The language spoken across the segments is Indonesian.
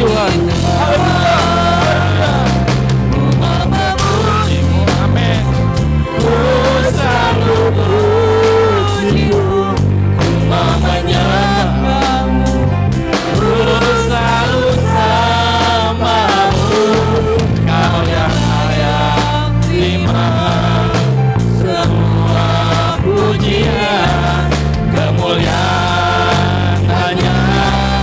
Tuhan. Haleluya. Amin. Ku selalu pujimu, ku mau menyembahmu, ku selalu samamu. Kau yang layak terima semua pujian, kemuliaan hanya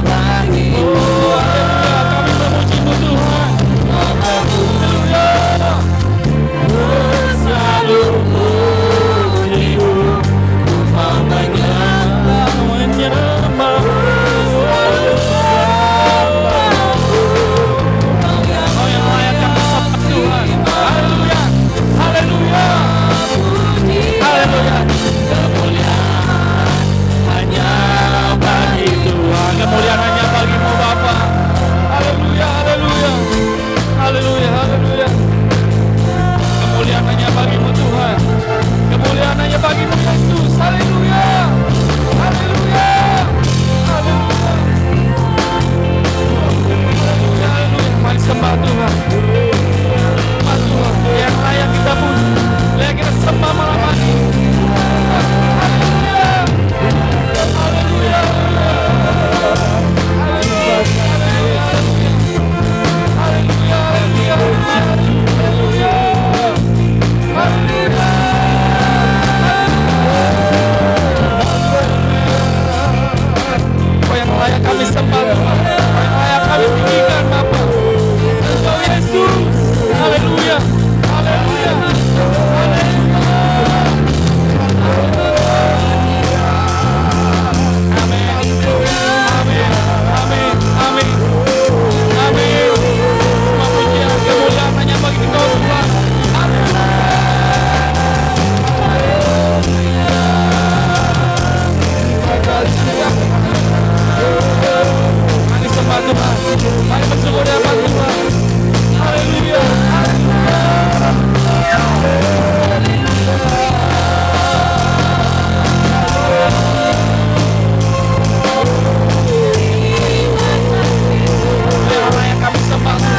bagimu. Haleluya, kami memuji-Mu Tuhan. Haleluya. Ku selalu pujimu, ku mau menyembahmu, Kau yang layak kami sembah Tuhan. Haleluya. Haleluya. Haleluya. Kemuliaan hanya bagi Tuhan. Kemuliaan hanya bagi-Mu Bapa. Haleluya. Haleluya. Haleluya. Haleluya. Kemuliaan hanya bagi-Mu Tuhan. Kemuliaan hanya bagi-Mu Yesus. Haleluya. Haleluya. Haleluya. Haleluya. Mari sembah Tuhan. Sembah Tuhan yang layak kita puji, layak kita sembah malam hari. Haleluya. Haleluya. Haleluya. Haleluya. Haleluya. Haleluya. Kau yang layak kami sembah Tuhan. Kau yang layak kami tinggikan Bapa. Engkau Yesus. Haleluya. Haleluya. Haleluya. Amin. Amin. Amin. Amin. Amin. Semua pujian kemuliaan hanya bagi Engkau Tuhan. Mari sembah Tuhan. Mari bersyukur di hadapan Tuhan. Haleluya. Haleluya. Yang kami sembah Tuhan.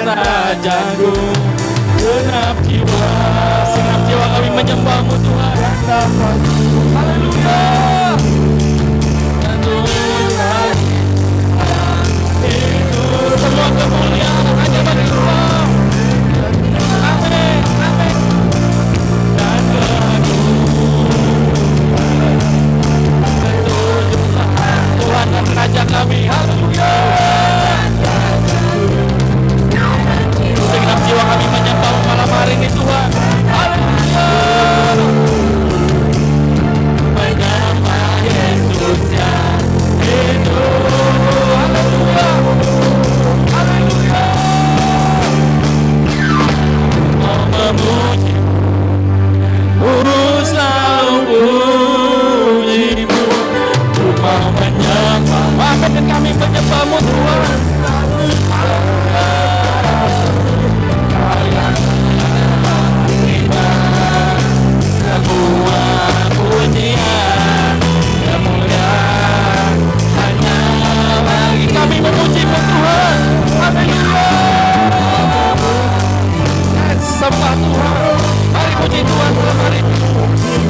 Rajaku, genap jiwa kami menyembah-Mu Tuhan. Haleluya. Tuhan, itu semua kemuliaan hanya bagi Tuhan. Amin, amin. Dan Tuhan dan Raja kami. Haleluya. Segenap jiwa kami menyembah malam hari ini Tuhan. Haleluya. Menyembah Yesus yang hidup. Haleluya. Haleluya. Mau memuji, selalu puji-Mu. Ku mau menyembah. Amin, dan kami menyembah-Mu Tuhan. Semua pujian kemuliaan hanya bagi kami memuji-Mu Tuhan. Haleluya. Sembah Tuhan. Mari puji Tuhan malam hari.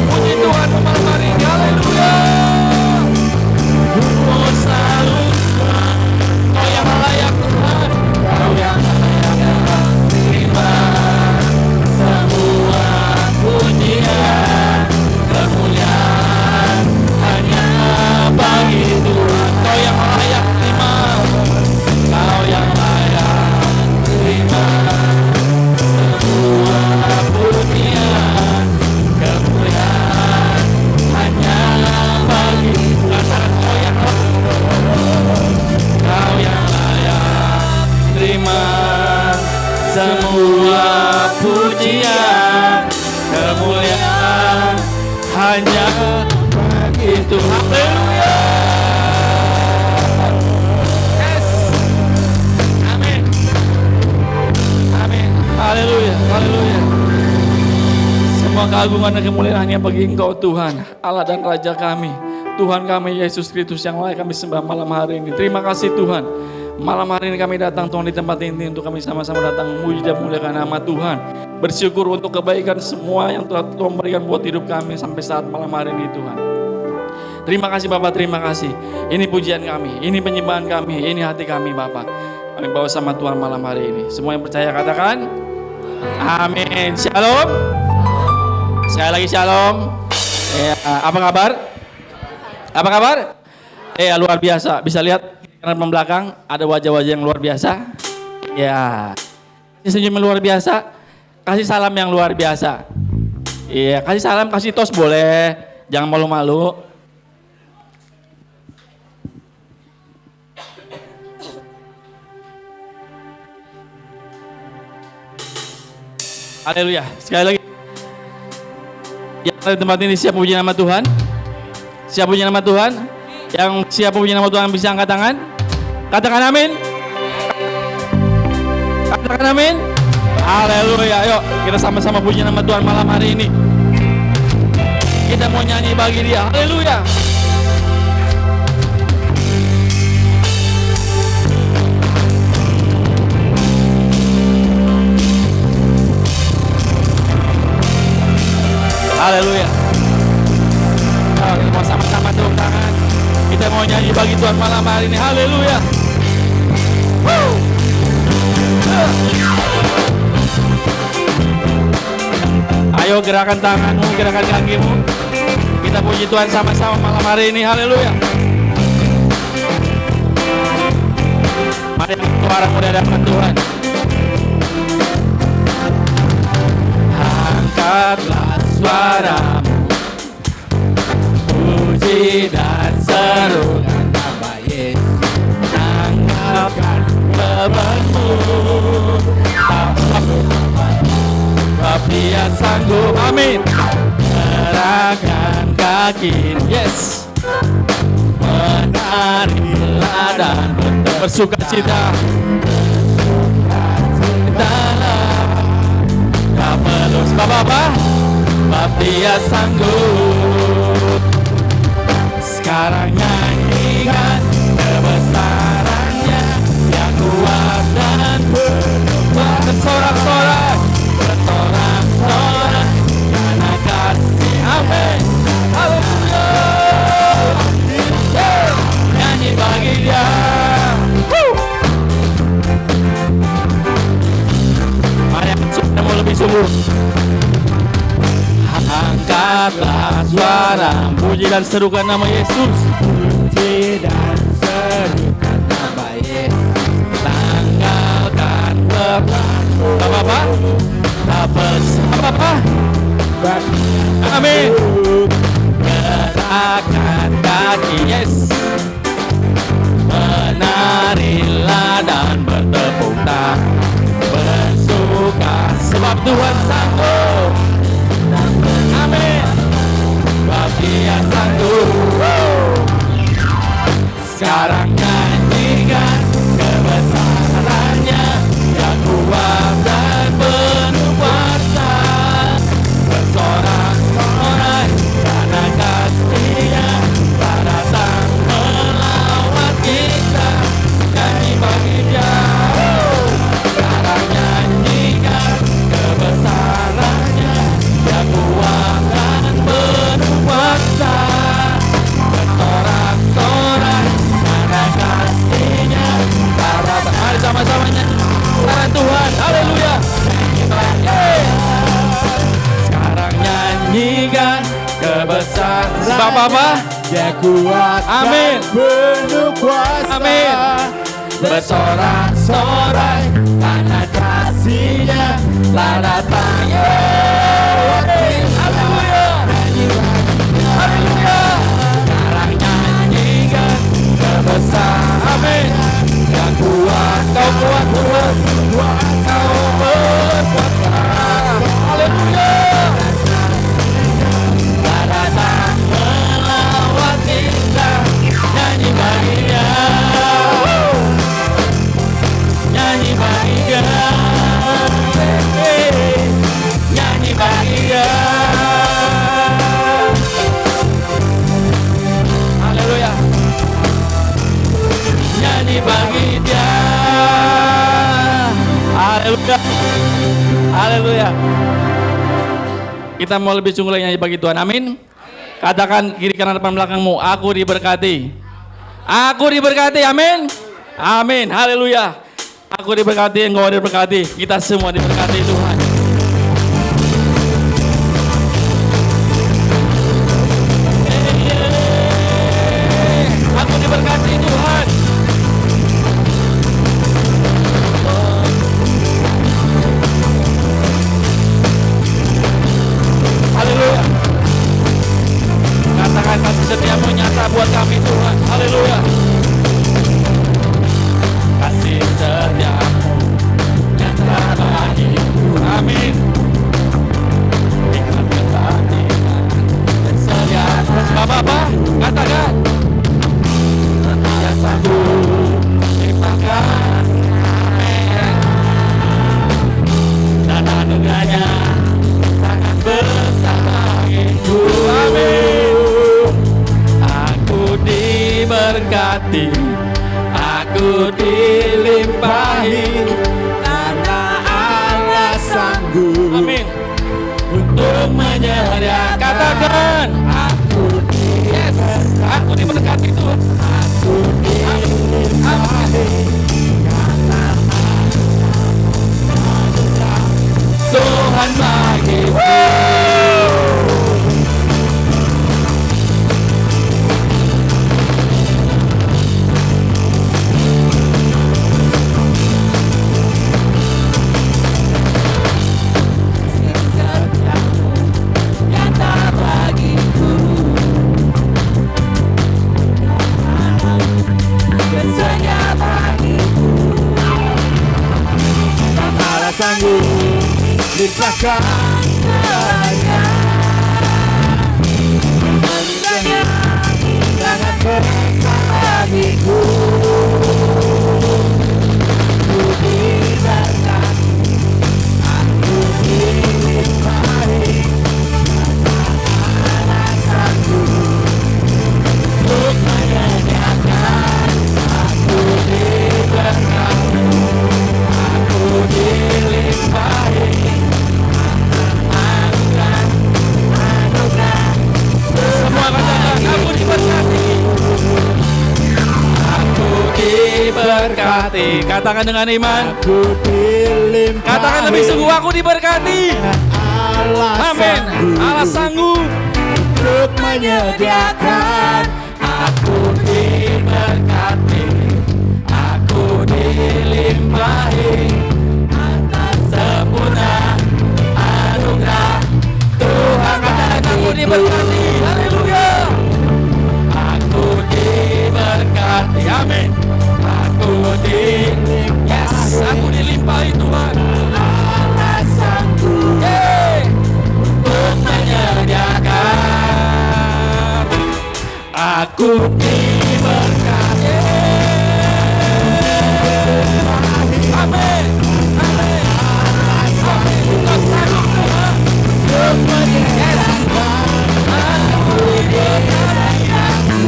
Puji Tuhan malam hari. Haleluya. Oh selalu Kau yang layak Tuhan. Kau yang layak terima hanya begitu. Haleluya. Yes. Amin. Amin. Haleluya. Haleluya. Semua keagungan dan kemuliaan hanya bagi Engkau Tuhan, Allah dan Raja kami. Tuhan kami Yesus Kristus yang layak kami sembah malam hari ini. Terima kasih Tuhan. Malam hari ini kami datang Tuhan di tempat ini untuk kami sama-sama datang memuji dan memuliakan nama Tuhan. Bersyukur untuk kebaikan semua yang telah Tuhan berikan buat hidup kami sampai saat malam hari ini Tuhan. Terima kasih Bapak, terima kasih. Ini pujian kami, ini penyembahan kami, ini hati kami Bapak. Kami bawa sama Tuhan malam hari ini. Semua yang percaya katakan amin. Shalom. Sekali lagi shalom. Ya, apa kabar? Apa kabar? Luar biasa. Bisa lihat kanan belakang ada wajah-wajah yang luar biasa. Ya, senyum yang luar biasa. Kasih salam yang luar biasa. Iya, kasih salam, kasih tos boleh. Jangan malu-malu. Haleluya. Sekali lagi. Yang ada di tempat ini siap puji nama Tuhan? Siap puji nama Tuhan? Yang siap puji nama Tuhan bisa angkat tangan? Katakan amin. Katakan amin. Haleluya. Yuk kita sama-sama puji nama Tuhan malam hari ini. Kita mau nyanyi bagi Dia. Haleluya. Haleluya. Kita mau sama-sama tepuk tangan. Kita mau nyanyi bagi Tuhan malam hari ini. Haleluya. Ayo gerakan tanganmu, gerakan kakimu. Kita puji Tuhan sama-sama malam hari ini. Haleluya. Mari suara muda hadapan Tuhan. Angkatlah suaramu, puji dan serukan nama Yesus. Angkatkan bebanmu, sebab Dia sanggup. Amin. Gerakan kaki, yes. Menarilah dan bersuka cita. Pelus Bapak, sebab Dia sanggup. Sekarang nyanyikan kebesarannya yang kuat dan bersorak-sorak, bersorak-sorak karena kasih. Amin. Haleluya. Nyanyi bagi Dia. Mari kita mau lebih sungguh. Angkatlah suara, puji dan serukan nama Yesus. Puji dan serukan nama Yesus. Tanggalkan beban. Apa-apa? Apa-apa? Amin. Gerakan kaki, yes. Menarilah dan bertepuk tangan, bersuka sebab Tuhan sanggup. Amin. Sebab Dia sanggup. Sekarang nyanyikan kebesarannya yang kuat dan penuh kuasa. Bersorak-sorai karena kasih-Nya telah datang melawat kita. Nyanyi bagi Dia. Sekarang nyanyikan kebesarannya yang kuat dan penuh kuasa. Bersorak-sorai karena kasih-Nya telah datang. Mari sama-sama nyanyi karena Tuhan. Haleluya. Sekarang nyanyikan kebesaran Bapak-Bapak Dia kuat. Amin. Penuh kuasa. Amin. Bersorak-sorai karena kasih-Nya telah datang. Haleluya. Haleluya. Sekarang nyanyikan kebesaran. Amin. Yang kuat, Kau kuat Tuhan. Kau berkuasa. Haleluya. Telah datang. bagi Dia. Haleluya. Haleluya. Kita mau lebih sungguh lagi nyanyi bagi Tuhan. Amin. Katakan kiri kanan depan belakangmu, aku diberkati. Aku diberkati. Amin. Amin. Haleluya. Aku diberkati, engkau diberkati. Kita semua diberkati Tuhan. Aku diberkati Tuhan. Haleluya. Katakan kasih setiamu nyata buat kami Tuhan. Haleluya. Kasih setiamu nyata bagiku. Amin. Ikat ketatikan kesediaan. Bapak-bapak katakan yang sanggup menciptakan dan anugerahnya sangat besar bagiku. Amin. Aku diberkati, aku dilimpahi karena Allah sanggup. Amin. Untuk menyediakan. Katakan aku diberkati Tuhan. Aku diberkati karena Tuhan bagiku. Sanggup limpahkan segalanya, anugerahnya sangat besar bagiku. Aku diberkati, aku dilimpahi karena Allah sanggup untuk menyediakan. Aku diberkati, aku dilimpahi anugerah. Semua katakan aku diberkati. Aku diberkati. Katakan dengan iman. Aku dilimpahi. Katakan lebih sungguh, aku diberkati. Amin. Allah sanggup untuk menyediakan. Aku diberkati, aku dilimpahi atas sempurna anugerah Tuhan. Katakan aku diberkati. Haleluya. Aku diberkati. Amin. Aku aku dilimpahi Tuhan. Allah sanggup untuk menyediakan. Aku diberkati. Amin. Amin. Amin. Engkau sanggup Tuhan untuk menyediakan. Aku diberkati. Aku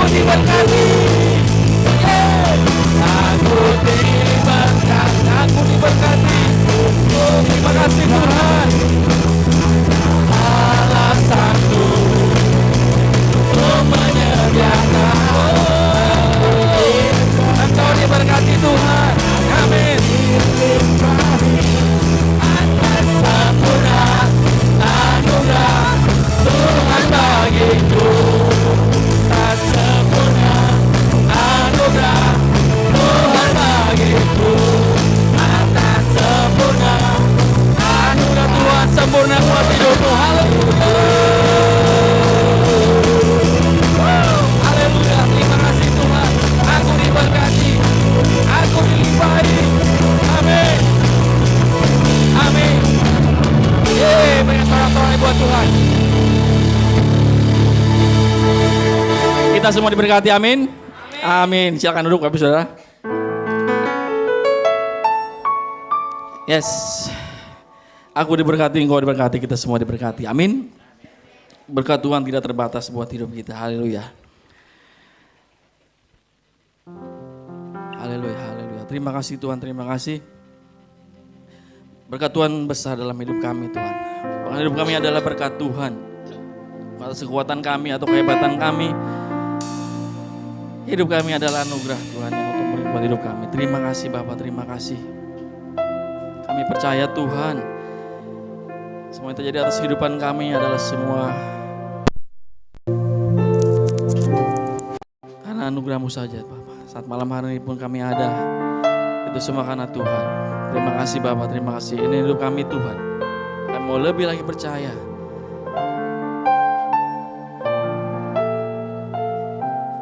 diberkati. Aku diberkati. Aku diberkati. Oh, terima kasih Tuhan. Allah sanggup untuk menyediakan. Engkau diberkati Tuhan. Amin. Atas sempurna anugerah Tuhan bagiku. Atas sempurna anugerah Tuhan bagiku. Atas sempurna anugerah Tuhan sempurna buat hidupmu. Haleluya. Haleluya. Terima kasih Tuhan. Aku diberkati. Aku dilimpahi. Amin. Amin. Banyak orang-orang buat Tuhan. Kita semua diberkati. Amin. Amin. Silakan duduk Bapak Saudara. Yes. Aku diberkati, engkau diberkati, kita semua diberkati. Amin. Berkat Tuhan tidak terbatas buat hidup kita. Haleluya. Haleluya, haleluya. Terima kasih Tuhan, terima kasih. Berkat Tuhan besar dalam hidup kami Tuhan. Bahkan hidup kami adalah berkat Tuhan. Bukan kekuatan kami atau kehebatan kami. Hidup kami adalah anugerah Tuhan yang untuk melimpah hidup kami. Terima kasih Bapak, terima kasih. Kami percaya Tuhan, semua yang terjadi atas kehidupan kami adalah semua karena anugerah-Mu saja Bapak. Saat malam hari ini pun kami ada, itu semua karena Tuhan. Terima kasih Bapak, terima kasih. Ini hidup kami Tuhan. Kami mau lebih lagi percaya.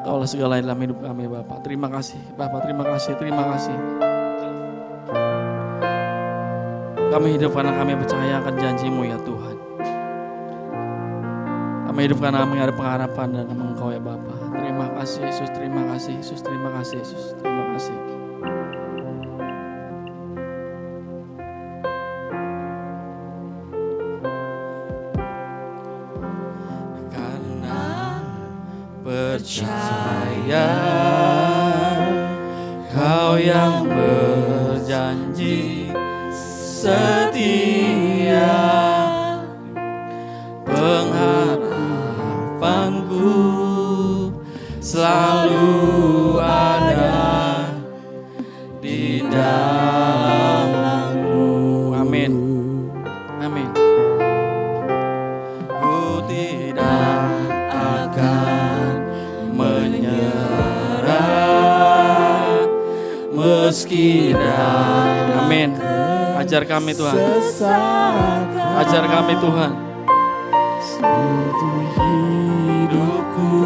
Kaulah segala dalam hidup kami Bapak. Terima kasih Bapak, terima kasih, terima kasih. Kami hidup karena kami percaya akan janji-Mu ya Tuhan. Kami hidup karena kami ada pengharapan dalam Engkau ya Bapa. Terima kasih Yesus, terima kasih Yesus, terima kasih Yesus, terima kasih. Karena percaya Kau yang berjanji setia, pengharapanku selalu ada di dalam-Mu. Amin, amin. Ku tidak akan menyerah meski dan amin. Ajar kami Tuhan, ajar kami Tuhan. Hidupku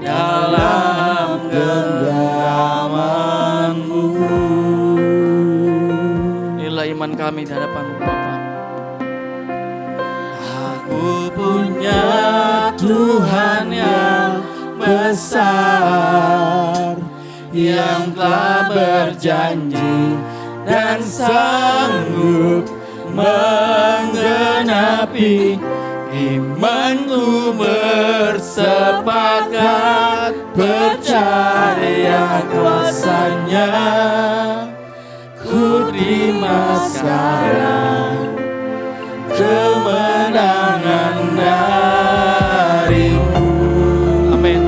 dalam genggaman-Mu. Inilah iman kami di hadapan-Mu Bapa. Aku punya Tuhan yang besar, yang telah berjanji dan sanggup menggenapi. Imanku bersepakat percaya kuasa-Nya. Ku terima sekarang kemenangan dari-Mu. Amin.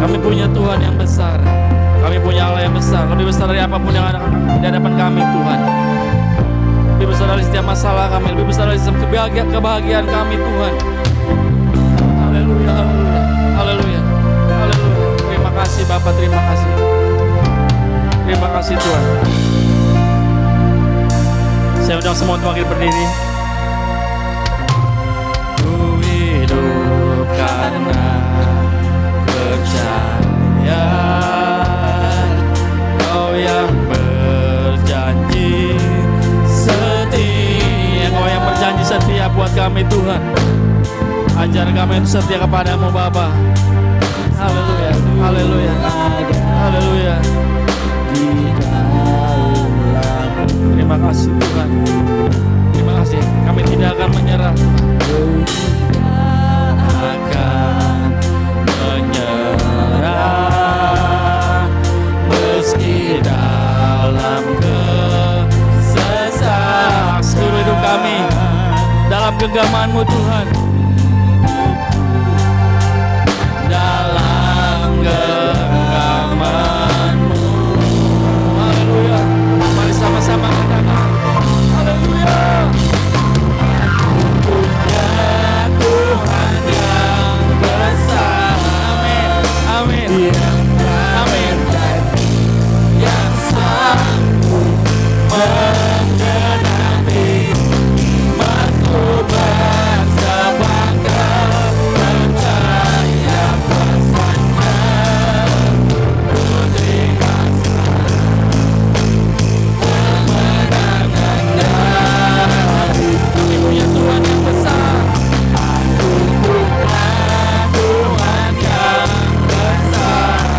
Kami punya Tuhan yang besar. Kami punya Allah yang besar, lebih besar dari apapun yang ada di hadapan kami Tuhan. Lebih besar dari setiap masalah kami, lebih besar dari setiap kebahagiaan kami Tuhan. Haleluya, haleluya, haleluya, haleluya. Terima kasih Bapak, terima kasih. Terima kasih Tuhan. Saya undang semua untuk bangkit berdiri. Ku hidup karena percaya Kau yang berjanji setia. Kau yang berjanji setia buat kami Tuhan. Ajar kami untuk setia kepada-Mu Bapa. Haleluya, haleluya, haleluya. Terima kasih Tuhan. Terima kasih. Kami tidak akan menyerah. Akan menyerah meski dalam kesesatan. Seluruh hidup kami dalam genggaman-Mu Tuhan. Dalam genggaman-Mu. Haleluya. Mari sama-sama katakan haleluya. Punya Tuhan yang besar. Amin. Amin. Amin. Yang sanggup menggenapi imanku bersepakat percaya kuasa-Nya. Ku terima kemenangan dari kami punya Tuhan yang besar. Aku punya Tuhan yang besar.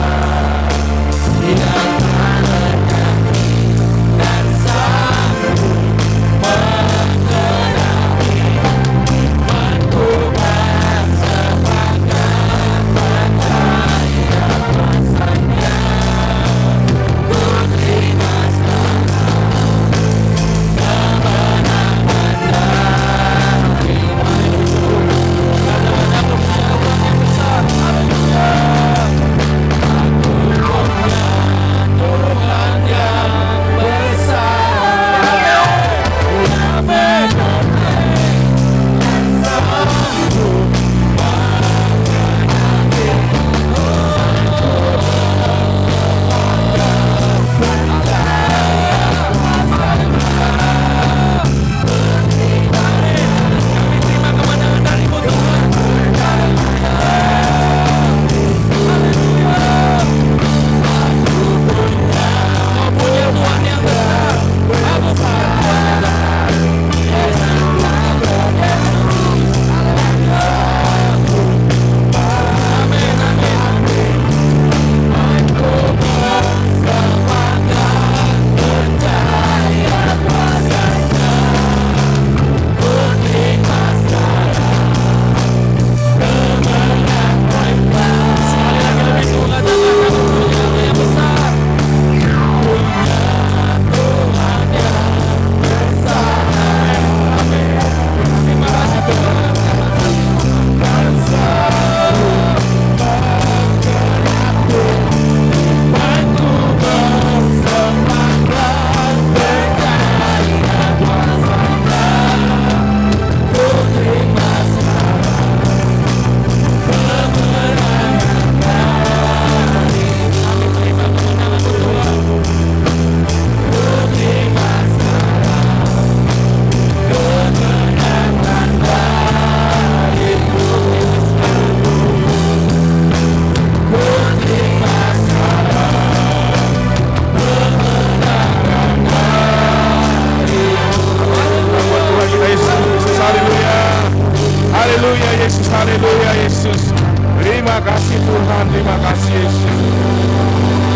terima kasih Yesus.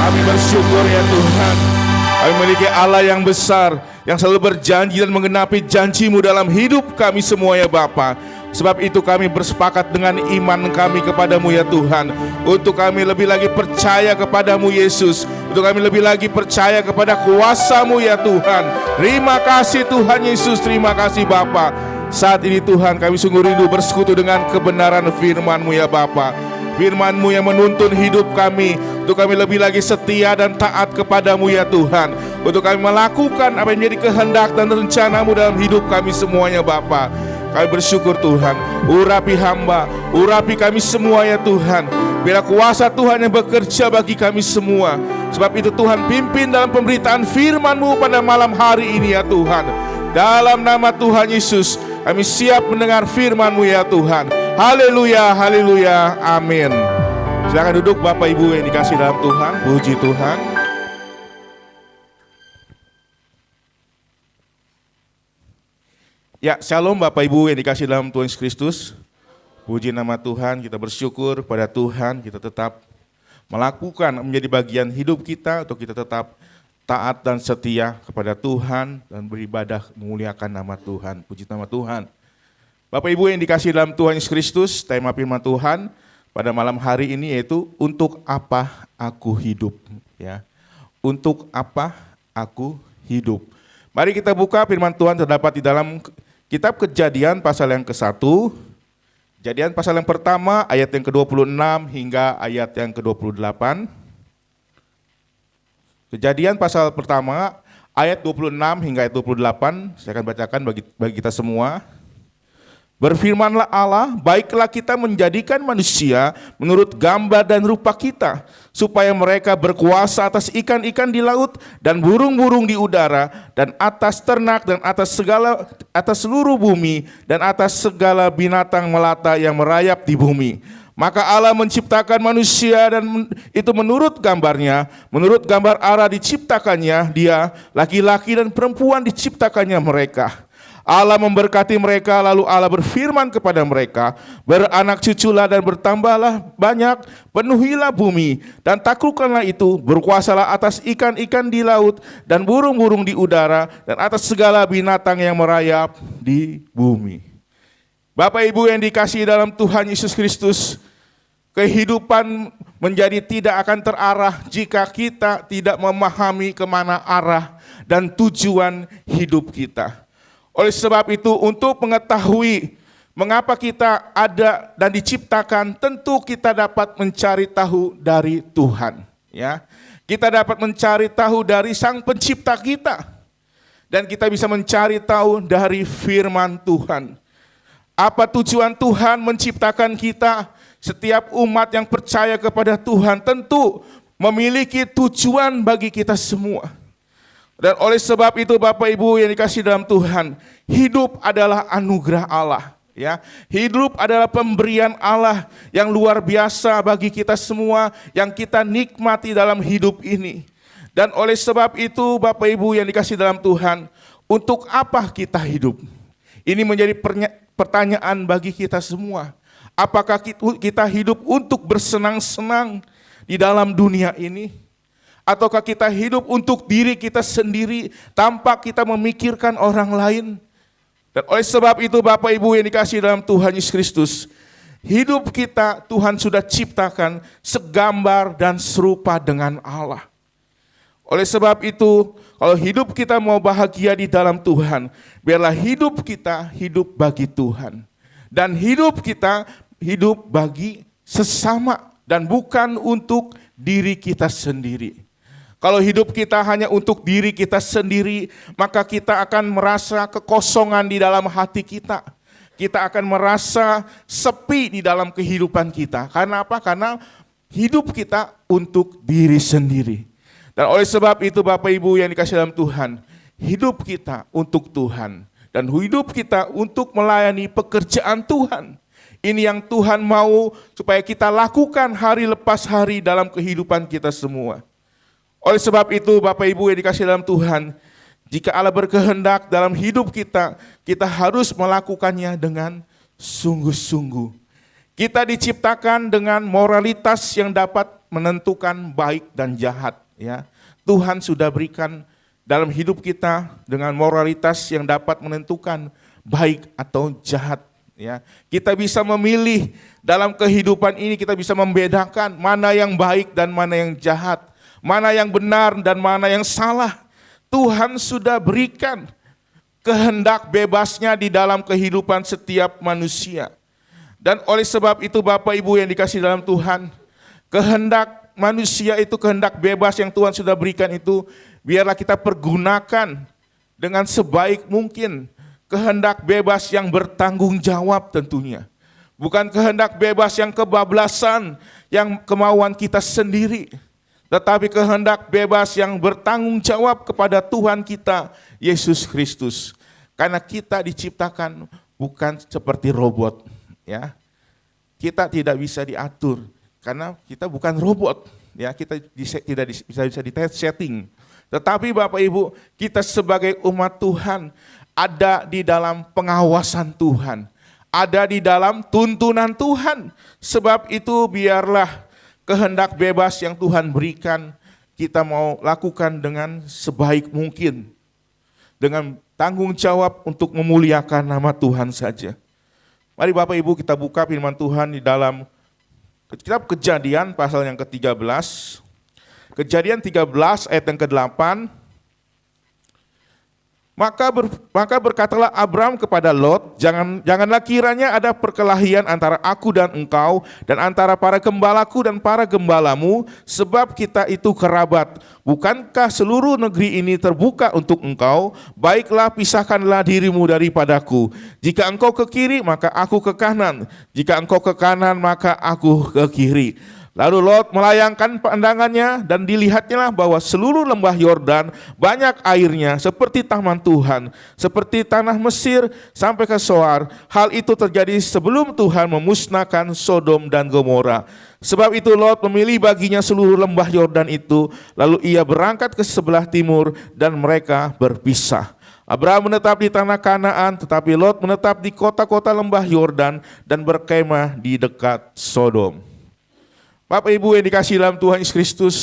Kami bersyukur ya Tuhan. Kami memiliki Allah yang besar, yang selalu berjanji dan menggenapi janji-Mu dalam hidup kami semua ya Bapa. Sebab itu kami bersepakat dengan iman kami kepadamu ya Tuhan. Untuk kami lebih lagi percaya kepadamu Yesus. Untuk kami lebih lagi percaya kepada kuasa-Mu ya Tuhan. Terima kasih Tuhan Yesus, terima kasih Bapa. Saat ini Tuhan kami sungguh rindu bersekutu dengan kebenaran firman-Mu ya Bapa. Firman-Mu yang menuntun hidup kami, untuk kami lebih lagi setia dan taat kepadamu ya Tuhan. Untuk kami melakukan apa yang menjadi kehendak dan rencana-Mu dalam hidup kami semuanya Bapa. Kami bersyukur Tuhan, urapi hamba, urapi kami semua ya Tuhan. Biar kuasa Tuhan yang bekerja bagi kami semua. Sebab itu Tuhan pimpin dalam pemberitaan firman-Mu pada malam hari ini ya Tuhan. Dalam nama Tuhan Yesus, kami siap mendengar firman-Mu ya Tuhan. Haleluya, haleluya, amin. Silakan duduk Bapak Ibu yang dikasih dalam Tuhan. Puji Tuhan. Ya, shalom Bapak Ibu yang dikasih dalam Tuhan Yesus Kristus. Puji nama Tuhan, kita bersyukur pada Tuhan, kita tetap melakukan menjadi bagian hidup kita untuk kita tetap taat dan setia kepada Tuhan dan beribadah memuliakan nama Tuhan. Puji nama Tuhan. Bapak Ibu yang dikasih dalam Tuhan Yesus Kristus, tema firman Tuhan pada malam hari ini yaitu untuk apa aku hidup, ya. Untuk apa aku hidup. Mari kita buka firman Tuhan terdapat di dalam Kitab Kejadian pasal yang ke-1. Kejadian pasal yang pertama ayat yang ke-26 hingga ayat yang ke-28. Kejadian pasal pertama ayat 26 hingga ayat 28. Saya akan bacakan bagi kita semua. Berfirmanlah Allah, baiklah kita menjadikan manusia menurut gambar dan rupa kita, supaya mereka berkuasa atas ikan-ikan di laut dan burung-burung di udara, dan atas ternak dan atas seluruh bumi, dan atas segala binatang melata yang merayap di bumi. Maka Allah menciptakan manusia dan itu menurut gambarnya, menurut gambar Allah diciptakannya dia, laki-laki dan perempuan diciptakannya mereka. Allah memberkati mereka, lalu Allah berfirman kepada mereka, beranak cuculah dan bertambahlah banyak, penuhilah bumi dan taklukkanlah itu, berkuasalah atas ikan-ikan di laut dan burung-burung di udara dan atas segala binatang yang merayap di bumi. Bapak Ibu yang dikasihi dalam Tuhan Yesus Kristus, kehidupan menjadi tidak akan terarah jika kita tidak memahami kemana arah dan tujuan hidup kita. Oleh sebab itu, untuk mengetahui mengapa kita ada dan diciptakan, tentu kita dapat mencari tahu dari Tuhan. Ya, kita dapat mencari tahu dari Sang Pencipta kita, dan kita bisa mencari tahu dari Firman Tuhan. Apa tujuan Tuhan menciptakan kita? Setiap umat yang percaya kepada Tuhan tentu memiliki tujuan bagi kita semua. Dan oleh sebab itu Bapak Ibu yang dikasihi dalam Tuhan, hidup adalah anugerah Allah, ya. Hidup adalah pemberian Allah yang luar biasa bagi kita semua yang kita nikmati dalam hidup ini. Dan oleh sebab itu Bapak Ibu yang dikasihi dalam Tuhan, untuk apa kita hidup? Ini menjadi pertanyaan bagi kita semua. Apakah kita hidup untuk bersenang-senang di dalam dunia ini? Ataukah kita hidup untuk diri kita sendiri tanpa kita memikirkan orang lain? Dan oleh sebab itu Bapak Ibu yang dikasihi dalam Tuhan Yesus Kristus, hidup kita Tuhan sudah ciptakan segambar dan serupa dengan Allah. Oleh sebab itu, kalau hidup kita mau bahagia di dalam Tuhan, biarlah hidup kita hidup bagi Tuhan. Dan hidup kita hidup bagi sesama dan bukan untuk diri kita sendiri. Kalau hidup kita hanya untuk diri kita sendiri, maka kita akan merasa kekosongan di dalam hati kita. Kita akan merasa sepi di dalam kehidupan kita. Karena apa? Karena hidup kita untuk diri sendiri. Dan oleh sebab itu Bapak Ibu yang dikasihi dalam Tuhan, hidup kita untuk Tuhan. Dan hidup kita untuk melayani pekerjaan Tuhan. Ini yang Tuhan mau supaya kita lakukan hari lepas hari dalam kehidupan kita semua. Oleh sebab itu Bapak Ibu yang dikasihi dalam Tuhan, jika Allah berkehendak dalam hidup kita, kita harus melakukannya dengan sungguh-sungguh. Kita diciptakan dengan moralitas yang dapat menentukan baik dan jahat, ya. Tuhan sudah berikan dalam hidup kita dengan moralitas yang dapat menentukan baik atau jahat, ya. Kita bisa memilih dalam kehidupan ini, kita bisa membedakan mana yang baik dan mana yang jahat, mana yang benar dan mana yang salah. Tuhan sudah berikan kehendak bebasnya di dalam kehidupan setiap manusia. Dan oleh sebab itu Bapak Ibu yang dikasihi dalam Tuhan, kehendak manusia itu, kehendak bebas yang Tuhan sudah berikan itu, biarlah kita pergunakan dengan sebaik mungkin. Kehendak bebas yang bertanggung jawab tentunya. Bukan kehendak bebas yang kebablasan, yang kemauan kita sendiri. Tetapi kehendak bebas yang bertanggung jawab kepada Tuhan kita, Yesus Kristus. Karena kita diciptakan bukan seperti robot, ya. Kita tidak bisa diatur karena kita bukan robot, ya. Kita tidak bisa di-setting. Tetapi Bapak Ibu, kita sebagai umat Tuhan ada di dalam pengawasan Tuhan, ada di dalam tuntunan Tuhan. Sebab itu biarlah kehendak bebas yang Tuhan berikan kita mau lakukan dengan sebaik mungkin, dengan tanggung jawab untuk memuliakan nama Tuhan saja. Mari Bapak Ibu kita buka firman Tuhan di dalam kitab Kejadian pasal yang ke-13. Kejadian 13 ayat yang ke-8. Maka berkatalah Abram kepada Lot, janganlah kiranya ada perkelahian antara aku dan engkau, dan antara para gembalaku dan para gembalamu, sebab kita itu kerabat. Bukankah seluruh negeri ini terbuka untuk engkau? Baiklah, pisahkanlah dirimu daripadaku. Jika engkau ke kiri, maka aku ke kanan. Jika engkau ke kanan, maka aku ke kiri. Lalu Lot melayangkan pandangannya dan dilihatnya bahwa seluruh lembah Yordan banyak airnya seperti taman Tuhan, seperti tanah Mesir sampai ke Soar. Hal itu terjadi sebelum Tuhan memusnahkan Sodom dan Gomora. Sebab itu Lot memilih baginya seluruh lembah Yordan itu, lalu ia berangkat ke sebelah timur dan mereka berpisah. Abraham menetap di tanah Kanaan, tetapi Lot menetap di kota-kota lembah Yordan dan berkemah di dekat Sodom. Bapak Ibu yang dikasihi dalam Tuhan Yesus Kristus,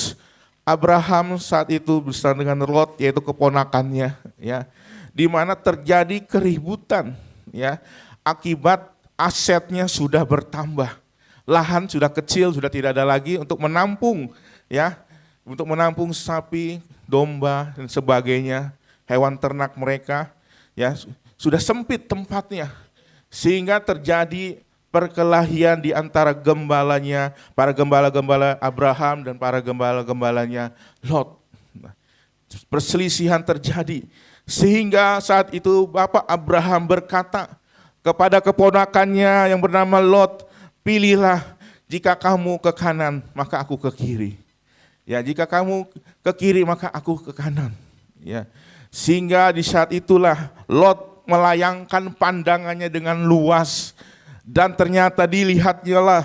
Abraham saat itu bersama dengan Lot, yaitu keponakannya, ya, di mana terjadi keributan, ya, akibat asetnya sudah bertambah, lahan sudah kecil, sudah tidak ada lagi untuk menampung, ya, untuk menampung sapi, domba dan sebagainya, hewan ternak mereka, ya, sudah sempit tempatnya, sehingga terjadi perkelahian di antara gembalanya, para gembala-gembala Abraham dan para gembala-gembalanya Lot. Perselisihan terjadi, sehingga saat itu Bapak Abraham berkata kepada keponakannya yang bernama Lot, pilihlah, jika kamu ke kanan maka aku ke kiri. Ya, jika kamu ke kiri maka aku ke kanan. Ya. Sehingga di saat itulah Lot melayangkan pandangannya dengan luas. Dan ternyata dilihatnya lah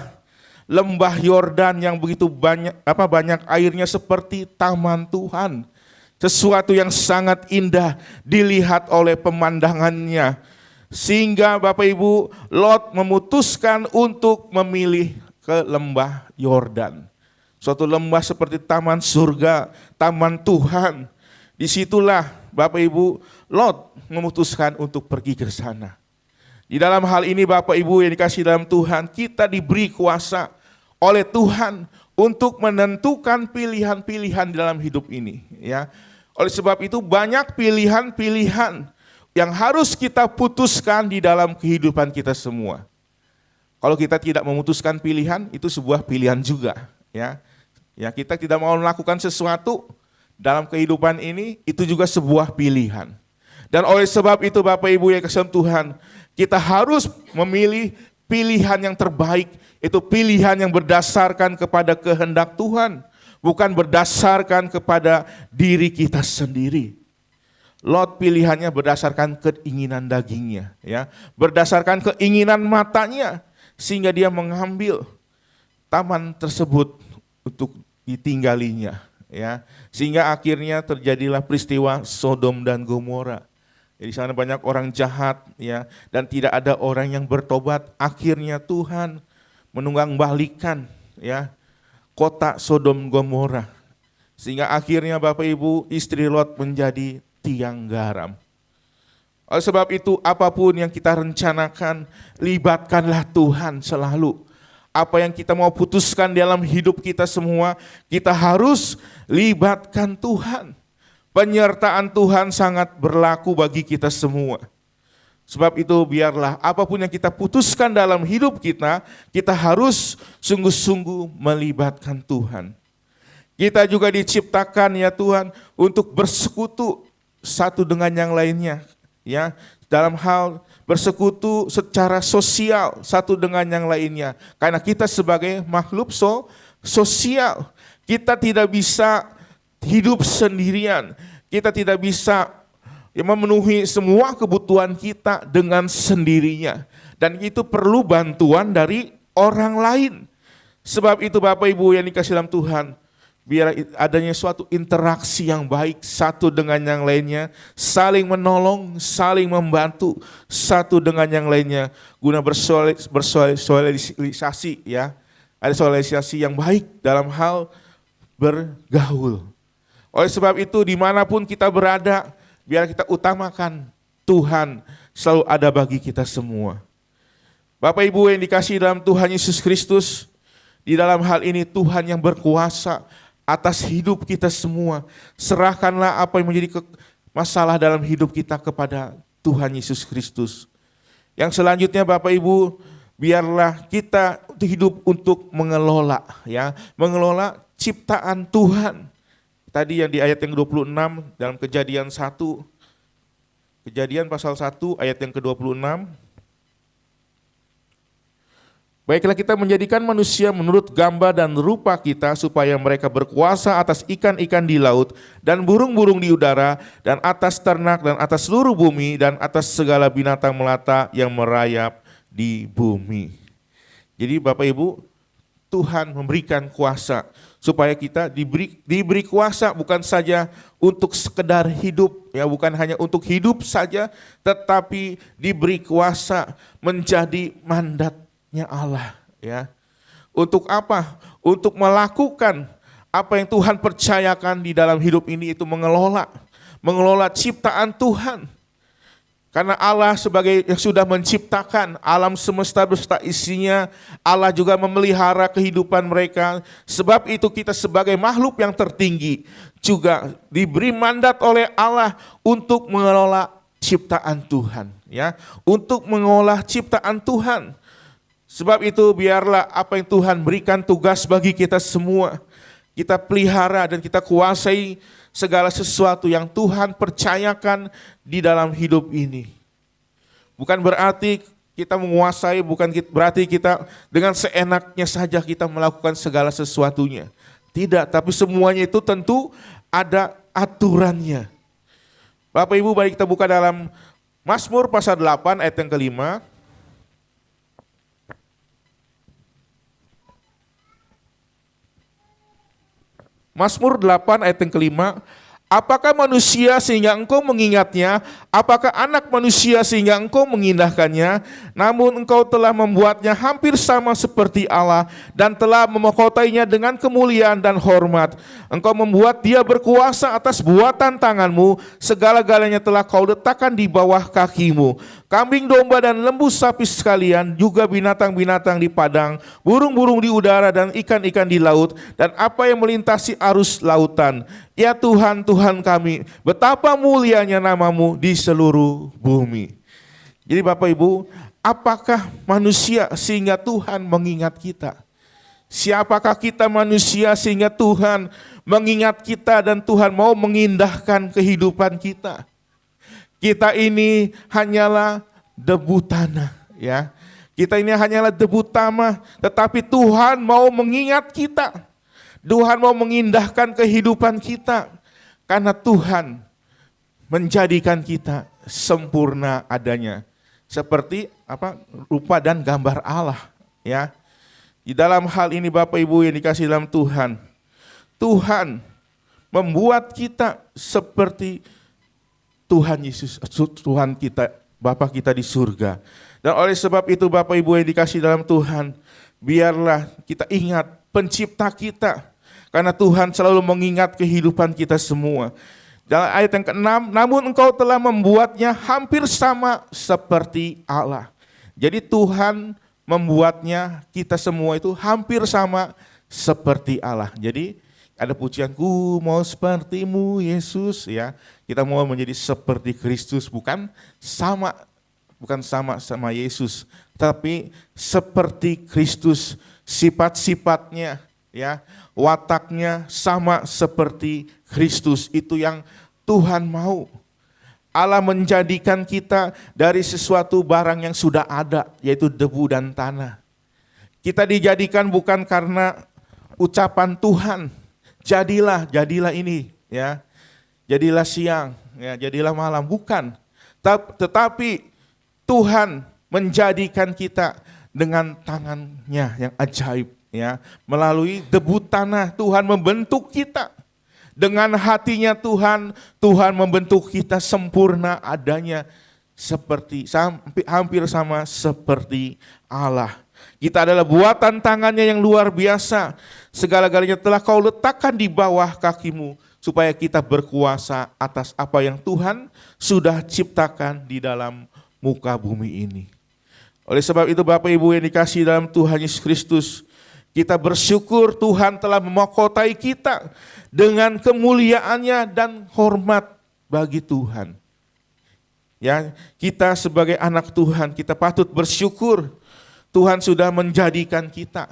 lembah Yordan yang begitu banyak airnya seperti taman Tuhan. Sesuatu yang sangat indah dilihat oleh pemandangannya. Sehingga Bapak Ibu, Lot memutuskan untuk memilih ke lembah Yordan. Suatu lembah seperti taman surga, taman Tuhan. Disitulah Bapak Ibu, Lot memutuskan untuk pergi ke sana. Di dalam hal ini Bapak Ibu yang dikasihi dalam Tuhan, kita diberi kuasa oleh Tuhan untuk menentukan pilihan-pilihan di dalam hidup ini, ya. Oleh sebab itu banyak pilihan-pilihan yang harus kita putuskan di dalam kehidupan kita semua. Kalau kita tidak memutuskan pilihan, itu sebuah pilihan juga, ya. Ya, kita tidak mau melakukan sesuatu dalam kehidupan ini, itu juga sebuah pilihan. Dan oleh sebab itu Bapak Ibu yang dikasihi Tuhan, kita harus memilih pilihan yang terbaik, itu pilihan yang berdasarkan kepada kehendak Tuhan, bukan berdasarkan kepada diri kita sendiri. Lot pilihannya berdasarkan keinginan dagingnya, ya, berdasarkan keinginan matanya, sehingga dia mengambil taman tersebut untuk ditinggalinya, ya, sehingga akhirnya terjadilah peristiwa Sodom dan Gomora. Di sana banyak orang jahat, ya, dan tidak ada orang yang bertobat. Akhirnya Tuhan menunggangbalikan ya kota Sodom Gomora. Sehingga akhirnya Bapak Ibu, istri Lot menjadi tiang garam. Oleh sebab itu apapun yang kita rencanakan, libatkanlah Tuhan selalu. Apa yang kita mau putuskan dalam hidup kita semua, kita harus libatkan Tuhan. Penyertaan Tuhan sangat berlaku bagi kita semua. Sebab itu biarlah apapun yang kita putuskan dalam hidup kita harus sungguh-sungguh melibatkan Tuhan. Kita juga diciptakan ya Tuhan untuk bersekutu satu dengan yang lainnya. Ya, dalam hal bersekutu secara sosial satu dengan yang lainnya. Karena kita sebagai makhluk sosial, kita tidak bisa hidup sendirian. Kita tidak bisa memenuhi semua kebutuhan kita dengan sendirinya. Dan itu perlu bantuan dari orang lain. Sebab itu Bapak Ibu yang dikasih dalam Tuhan, biar adanya suatu interaksi yang baik satu dengan yang lainnya, saling menolong, saling membantu satu dengan yang lainnya, guna bersosialisasi ya, ada sosialisasi yang baik dalam hal bergaul. Oleh sebab itu dimanapun kita berada, biar kita utamakan Tuhan selalu ada bagi kita semua. Bapak Ibu yang dikasihi dalam Tuhan Yesus Kristus, di dalam hal ini Tuhan yang berkuasa atas hidup kita semua. Serahkanlah apa yang menjadi masalah dalam hidup kita kepada Tuhan Yesus Kristus. Yang selanjutnya Bapak Ibu, biarlah kita hidup untuk mengelola ya, mengelola ciptaan Tuhan. Tadi yang di ayat yang ke-26 dalam Kejadian 1, Kejadian pasal 1 ayat yang ke-26. Baiklah kita menjadikan manusia menurut gambar dan rupa kita supaya mereka berkuasa atas ikan-ikan di laut dan burung-burung di udara dan atas ternak dan atas seluruh bumi dan atas segala binatang melata yang merayap di bumi. Jadi Bapak Ibu, Tuhan memberikan kuasa supaya kita diberi kuasa bukan saja untuk sekedar hidup, ya bukan hanya untuk hidup saja, tetapi diberi kuasa menjadi mandat Allah ya. Untuk apa? Untuk melakukan apa yang Tuhan percayakan di dalam hidup ini, itu mengelola ciptaan Tuhan. Karena Allah sebagai yang sudah menciptakan alam semesta beserta isinya, Allah juga memelihara kehidupan mereka. Sebab itu kita sebagai makhluk yang tertinggi juga diberi mandat oleh Allah untuk mengelola ciptaan Tuhan ya, untuk mengolah ciptaan Tuhan. Sebab itu biarlah apa yang Tuhan berikan tugas bagi kita semua, kita pelihara dan kita kuasai segala sesuatu yang Tuhan percayakan di dalam hidup ini. Bukan berarti kita menguasai, bukan berarti kita dengan seenaknya saja kita melakukan segala sesuatunya. Tidak, tapi semuanya itu tentu ada aturannya. Bapak Ibu, mari kita buka dalam Mazmur pasal 8 ayat yang ke-5. Mazmur 8 ayat yang ke-5, apakah manusia sehingga engkau mengingatnya, apakah anak manusia sehingga engkau mengindahkannya, namun engkau telah membuatnya hampir sama seperti Allah dan telah memahkotainya dengan kemuliaan dan hormat. Engkau membuat dia berkuasa atas buatan tanganmu, segala-galanya telah kau letakkan di bawah kakimu. Kambing domba dan lembu sapi sekalian, juga binatang-binatang di padang, burung-burung di udara dan ikan-ikan di laut, dan apa yang melintasi arus lautan. Ya Tuhan, Tuhan kami, betapa mulianya namamu di seluruh bumi. Jadi Bapak Ibu, apakah manusia sehingga Tuhan mengingat kita? Siapakah kita manusia sehingga Tuhan mengingat kita dan Tuhan mau mengindahkan kehidupan kita? Kita ini hanyalah debu tanah ya. Kita ini hanyalah debu tanah, tetapi Tuhan mau mengingat kita. Tuhan mau mengindahkan kehidupan kita karena Tuhan menjadikan kita sempurna adanya. Seperti rupa dan gambar Allah ya. Di dalam hal ini Bapak Ibu yang dikasihi dalam Tuhan, Tuhan membuat kita seperti Tuhan Yesus, Tuhan kita, Bapa kita di surga. Dan oleh sebab itu Bapak Ibu yang dikasihi dalam Tuhan, biarlah kita ingat pencipta kita. Karena Tuhan selalu mengingat kehidupan kita semua. Dalam ayat yang ke-6, namun engkau telah membuatnya hampir sama seperti Allah. Jadi Tuhan membuatnya kita semua itu hampir sama seperti Allah. Jadi ada pujian, ku mau sepertimu Yesus, ya. Kita mau menjadi seperti Kristus, bukan sama Yesus, tapi seperti Kristus, sifat-sifatnya, ya, wataknya sama seperti Kristus. Itu yang Tuhan mau. Allah menjadikan kita dari sesuatu barang yang sudah ada, yaitu debu dan tanah. Kita dijadikan bukan karena ucapan Tuhan, jadilah ini, ya, jadilah siang, ya, jadilah malam, bukan. Tetapi Tuhan menjadikan kita dengan tangannya yang ajaib, ya, melalui debu tanah Tuhan membentuk kita. Dengan hatinya Tuhan membentuk kita sempurna adanya, hampir sama seperti Allah. Kita adalah buatan tangannya yang luar biasa. Segala-galanya telah kau letakkan di bawah kakimu, supaya kita berkuasa atas apa yang Tuhan sudah ciptakan di dalam muka bumi ini. Oleh sebab itu Bapak Ibu yang dikasihi dalam Tuhan Yesus Kristus, kita bersyukur Tuhan telah memahkotai kita dengan kemuliaannya dan hormat bagi Tuhan. Ya, kita sebagai anak Tuhan, kita patut bersyukur Tuhan sudah menjadikan kita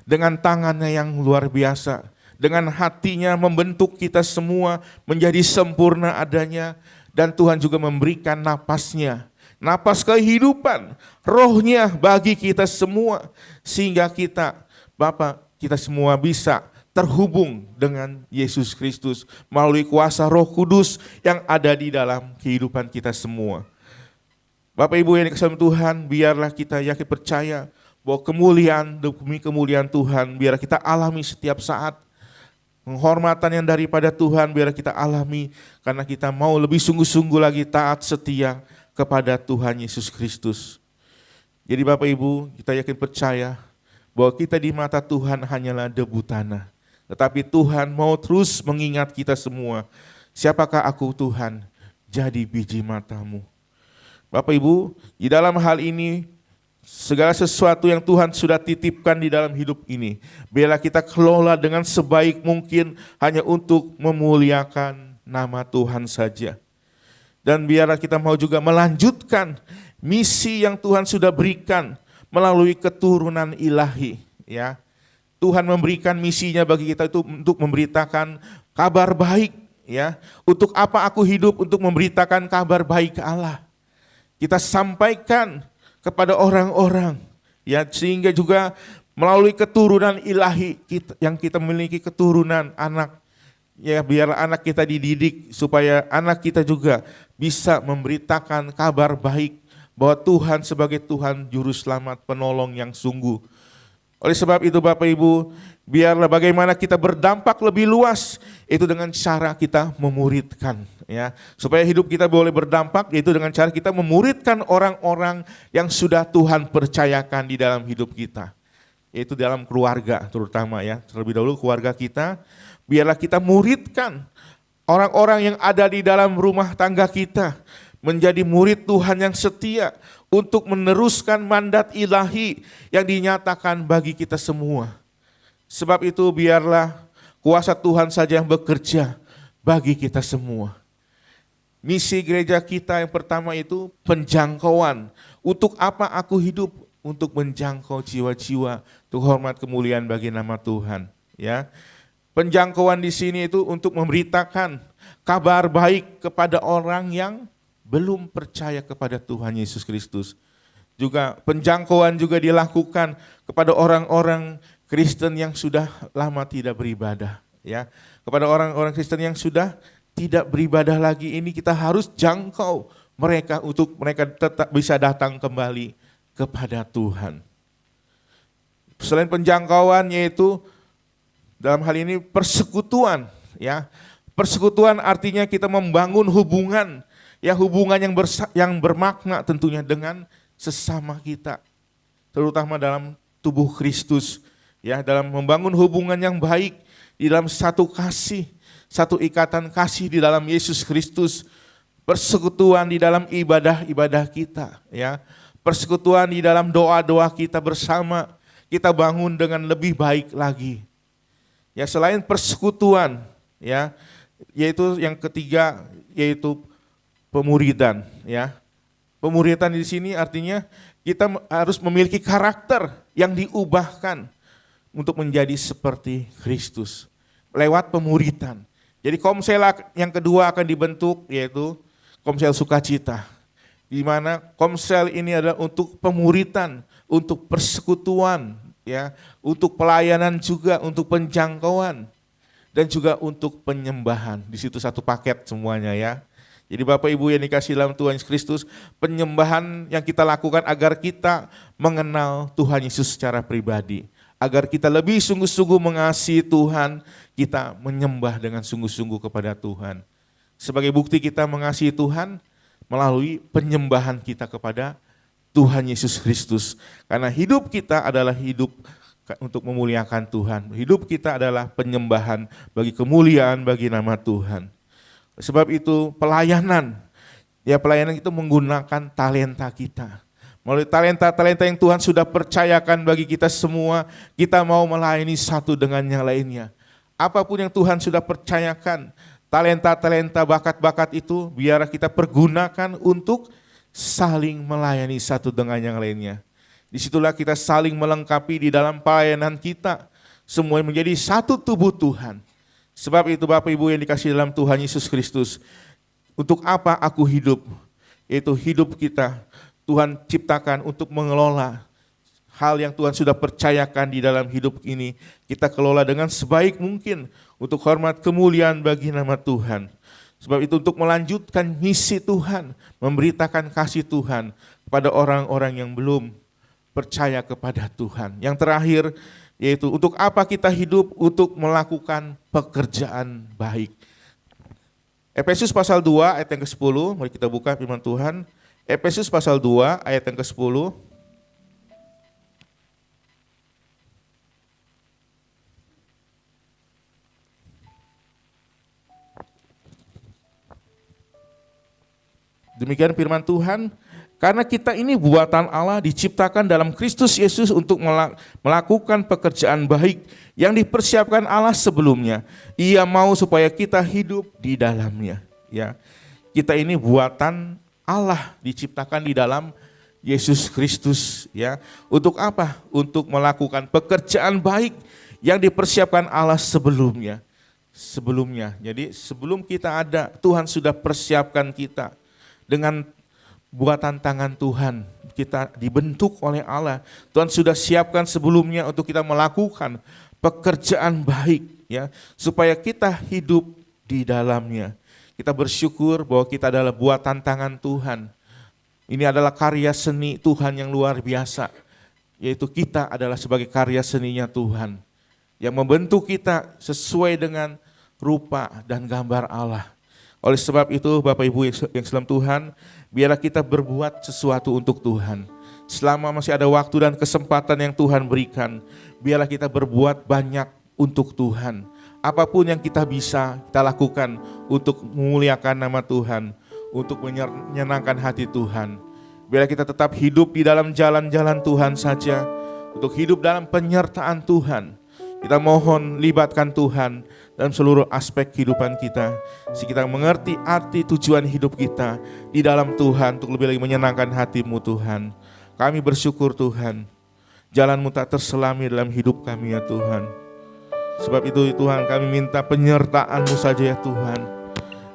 dengan tangannya yang luar biasa, dengan hatinya membentuk kita semua menjadi sempurna adanya, dan Tuhan juga memberikan napasnya, napas kehidupan, rohnya bagi kita semua, sehingga kita, Bapak, kita semua bisa terhubung dengan Yesus Kristus melalui kuasa Roh Kudus yang ada di dalam kehidupan kita semua. Bapak Ibu yang dikasihi Tuhan, biarlah kita yakin percaya bahwa kemuliaan demi kemuliaan Tuhan biar kita alami setiap saat. Penghormatan yang daripada Tuhan biar kita alami karena kita mau lebih sungguh-sungguh lagi taat setia kepada Tuhan Yesus Kristus. Jadi Bapak Ibu, kita yakin percaya bahwa kita di mata Tuhan hanyalah debu tanah. Tetapi Tuhan mau terus mengingat kita semua. Siapakah aku Tuhan? Jadi biji matamu. Bapak Ibu, di dalam hal ini, segala sesuatu yang Tuhan sudah titipkan di dalam hidup ini, biarlah kita kelola dengan sebaik mungkin hanya untuk memuliakan nama Tuhan saja. Dan biarlah kita mau juga melanjutkan misi yang Tuhan sudah berikan melalui keturunan ilahi, ya. Tuhan memberikan misinya bagi kita itu untuk memberitakan kabar baik, ya. Untuk apa aku hidup? Untuk memberitakan kabar baik Allah. Kita sampaikan kepada orang-orang, ya, sehingga juga melalui keturunan ilahi yang kita memiliki keturunan anak, ya, biar anak kita dididik supaya anak kita juga bisa memberitakan kabar baik bahwa Tuhan sebagai Tuhan juru selamat penolong yang sungguh. Oleh sebab itu Bapak Ibu, biarlah bagaimana kita berdampak lebih luas itu dengan cara kita memuridkan, ya. Supaya hidup kita boleh berdampak yaitu dengan cara kita memuridkan orang-orang yang sudah Tuhan percayakan di dalam hidup kita. Yaitu dalam keluarga terutama, ya. Terlebih dahulu keluarga kita, biarlah kita muridkan orang-orang yang ada di dalam rumah tangga kita menjadi murid Tuhan yang setia untuk meneruskan mandat ilahi yang dinyatakan bagi kita semua. Sebab itu biarlah kuasa Tuhan saja yang bekerja bagi kita semua. Misi gereja kita yang pertama itu penjangkauan. Untuk apa aku hidup? Untuk menjangkau jiwa-jiwa, untuk hormat kemuliaan bagi nama Tuhan, ya. Penjangkauan di sini itu untuk memberitakan kabar baik kepada orang yang belum percaya kepada Tuhan Yesus Kristus. Juga penjangkauan juga dilakukan kepada orang-orang Kristen yang sudah lama tidak beribadah, ya. Kepada orang-orang Kristen yang sudah tidak beribadah lagi, ini kita harus jangkau mereka untuk mereka tetap bisa datang kembali kepada Tuhan. Selain penjangkauan yaitu dalam hal ini persekutuan, ya. Persekutuan artinya kita membangun hubungan, ya, hubungan yang bermakna tentunya dengan sesama kita. Terutama dalam tubuh Kristus, ya, dalam membangun hubungan yang baik di dalam satu kasih, satu ikatan kasih di dalam Yesus Kristus, persekutuan di dalam ibadah-ibadah kita, ya, persekutuan di dalam doa-doa kita bersama, kita bangun dengan lebih baik lagi. Ya, selain persekutuan, ya, yaitu yang ketiga, yaitu pemuridan, ya. Pemuridan di sini artinya kita harus memiliki karakter yang diubahkan untuk menjadi seperti Kristus lewat pemuridan. Jadi komsel yang kedua akan dibentuk, yaitu komsel sukacita, di mana komsel ini adalah untuk pemuridan, untuk persekutuan, ya, untuk pelayanan juga, untuk penjangkauan, dan juga untuk penyembahan. Di situ satu paket semuanya, ya. Jadi Bapak Ibu yang dikasihi dalam Tuhan Yesus Kristus, penyembahan yang kita lakukan agar kita mengenal Tuhan Yesus secara pribadi, agar kita lebih sungguh-sungguh mengasihi Tuhan, kita menyembah dengan sungguh-sungguh kepada Tuhan. Sebagai bukti kita mengasihi Tuhan melalui penyembahan kita kepada Tuhan Yesus Kristus. Karena hidup kita adalah hidup untuk memuliakan Tuhan. Hidup kita adalah penyembahan bagi kemuliaan bagi nama Tuhan. Sebab itu pelayanan, ya, pelayanan itu menggunakan talenta kita. Melalui talenta-talenta yang Tuhan sudah percayakan bagi kita semua, kita mau melayani satu dengan yang lainnya. Apapun yang Tuhan sudah percayakan, talenta-talenta, bakat-bakat itu biar kita pergunakan untuk saling melayani satu dengan yang lainnya. Disitulah kita saling melengkapi di dalam pelayanan kita, semua menjadi satu tubuh Tuhan. Sebab itu Bapak Ibu yang dikasihi dalam Tuhan Yesus Kristus, untuk apa aku hidup? Yaitu hidup kita Tuhan ciptakan untuk mengelola hal yang Tuhan sudah percayakan di dalam hidup ini. Kita kelola dengan sebaik mungkin untuk hormat kemuliaan bagi nama Tuhan. Sebab itu untuk melanjutkan misi Tuhan, memberitakan kasih Tuhan kepada orang-orang yang belum percaya kepada Tuhan. Yang terakhir, yaitu untuk apa kita hidup? Untuk melakukan pekerjaan baik. Efesus pasal 2 ayat yang ke-10, mari kita buka firman Tuhan. Efesus pasal 2 ayat yang ke-10. Demikian firman Tuhan. Karena kita ini buatan Allah, diciptakan dalam Kristus Yesus untuk melakukan pekerjaan baik yang dipersiapkan Allah sebelumnya. Ia mau supaya kita hidup di dalamnya. Ya, kita ini buatan Allah, diciptakan di dalam Yesus Kristus. Ya, untuk apa? Untuk melakukan pekerjaan baik yang dipersiapkan Allah sebelumnya. Jadi sebelum kita ada, Tuhan sudah persiapkan kita dengan buatan tangan Tuhan, kita dibentuk oleh Allah. Tuhan sudah siapkan sebelumnya untuk kita melakukan pekerjaan baik, ya, supaya kita hidup di dalamnya. Kita bersyukur bahwa kita adalah buatan tangan Tuhan. Ini adalah karya seni Tuhan yang luar biasa, yaitu kita adalah sebagai karya seninya Tuhan yang membentuk kita sesuai dengan rupa dan gambar Allah. Oleh sebab itu Bapak Ibu yang dalam Tuhan, biarlah kita berbuat sesuatu untuk Tuhan. Selama masih ada waktu dan kesempatan yang Tuhan berikan, biarlah kita berbuat banyak untuk Tuhan. Apapun yang kita bisa, kita lakukan untuk memuliakan nama Tuhan, untuk menyenangkan hati Tuhan. Biarlah kita tetap hidup di dalam jalan-jalan Tuhan saja, untuk hidup dalam penyertaan Tuhan. Kita mohon libatkan Tuhan dalam seluruh aspek kehidupan kita, sehingga kita mengerti arti tujuan hidup kita di dalam Tuhan, untuk lebih lagi menyenangkan hati-Mu Tuhan. Kami bersyukur Tuhan, jalan-Mu tak terselami dalam hidup kami ya Tuhan. Sebab itu Tuhan, kami minta penyertaan-Mu saja ya Tuhan,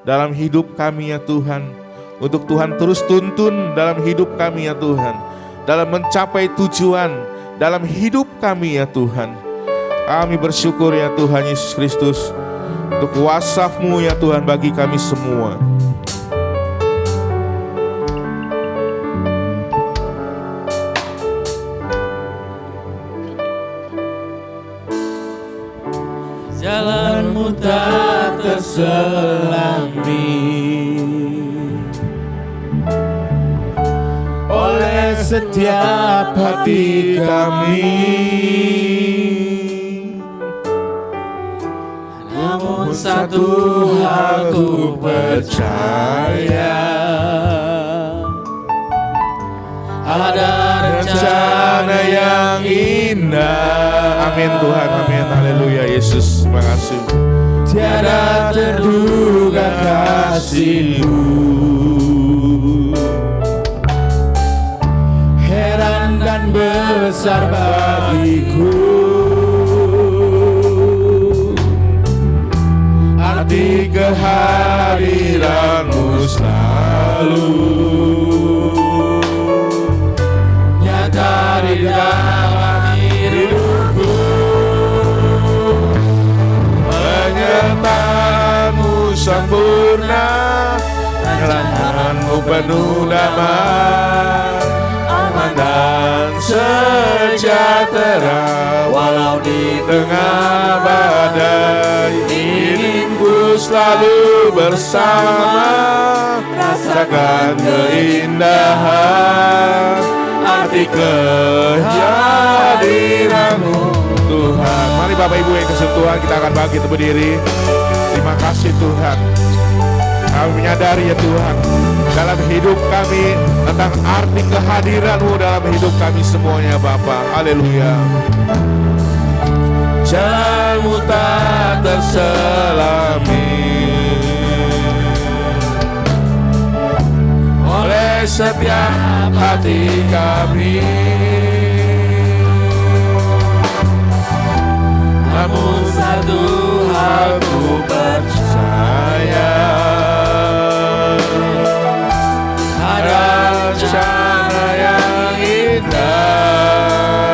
dalam hidup kami ya Tuhan, untuk Tuhan terus tuntun dalam hidup kami ya Tuhan, dalam mencapai tujuan dalam hidup kami ya Tuhan. Kami bersyukur ya Tuhan Yesus Kristus, untuk kuasa-Mu ya Tuhan bagi kami semua. Jalan-Mu tak terselami oleh setiap hati kami. Namun satu hal ku percaya, ada rencana yang indah. Amin Tuhan, amin, haleluya Yesus, terima kasih. Tiada terduga kasih-Mu, heran dan besar bagiku, arti kehadiran-Mu selalu nyata di dalam hidupku. Penyertaan-Mu sempurna, kelancaran-Mu penuh damai, aman dan sejahtera walau di tengah badai. Inginku selalu bersama, rasakan keindahan arti kehadiran-Mu Tuhan. Mari Bapak Ibu yang kasih Tuhan, kita akan bangkit berdiri. Terima kasih Tuhan. Kami menyadari ya Tuhan, dalam hidup kami tentang arti kehadiran-Mu dalam hidup kami semuanya Bapa. Haleluya. Jalan-Mu tak terselami oleh setiap hati kami. Namun satu hal ku percaya, ada rencana yang indah,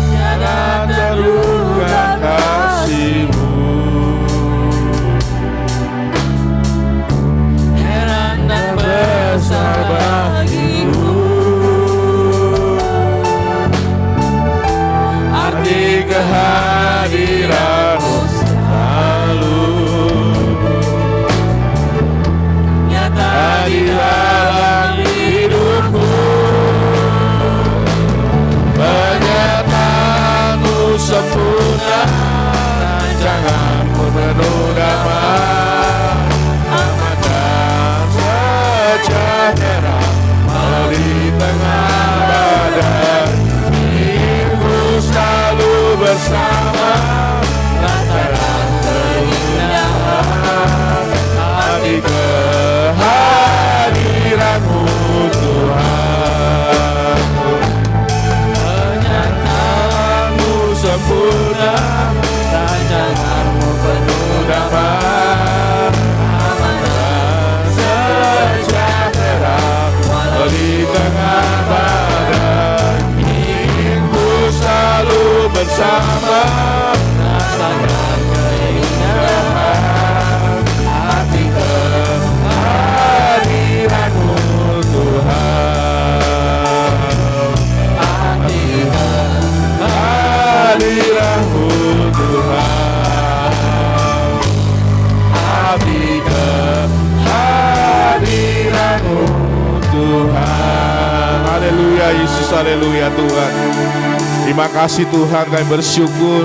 tiada terduga kasih-Mu, heran dan besar bagiku, arti kehadiran-Mu selalu nyata di dalam hidupku. Penyertaan-Mu sempurna, rancangan-Mu penuh damai, aman dan sejahtera walau di tengah badai. Inginku selalu bersama, rasakan keindahan arti kehadiran-Mu Tuhan. Penyertaan-Mu sempurna, rancangan-Mu penuh damai, aman dan sejahtera walau di tengah badai. Inginku selalu bersama, rasakan keindahan arti kehadiran-Mu Tuhan. Arti kehadiran-Mu Tuhan. Arti kehadiran-Mu Tuhan. Haleluya Yesus, haleluya Tuhan. Terima kasih Tuhan, kami bersyukur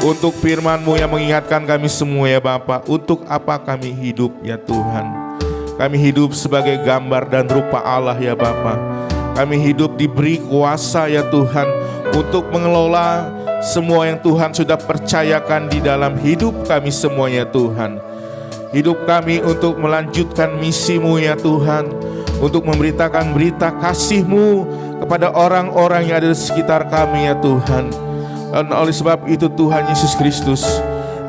untuk firman-Mu yang mengingatkan kami semua ya Bapa, untuk apa kami hidup ya Tuhan. Kami hidup sebagai gambar dan rupa Allah ya Bapa. Kami hidup diberi kuasa ya Tuhan untuk mengelola semua yang Tuhan sudah percayakan di dalam hidup kami semuanya Tuhan. Hidup kami untuk melanjutkan misi-Mu ya Tuhan, untuk memberitakan berita kasih-Mu kepada orang-orang yang ada di sekitar kami ya Tuhan. Dan oleh sebab itu Tuhan Yesus Kristus,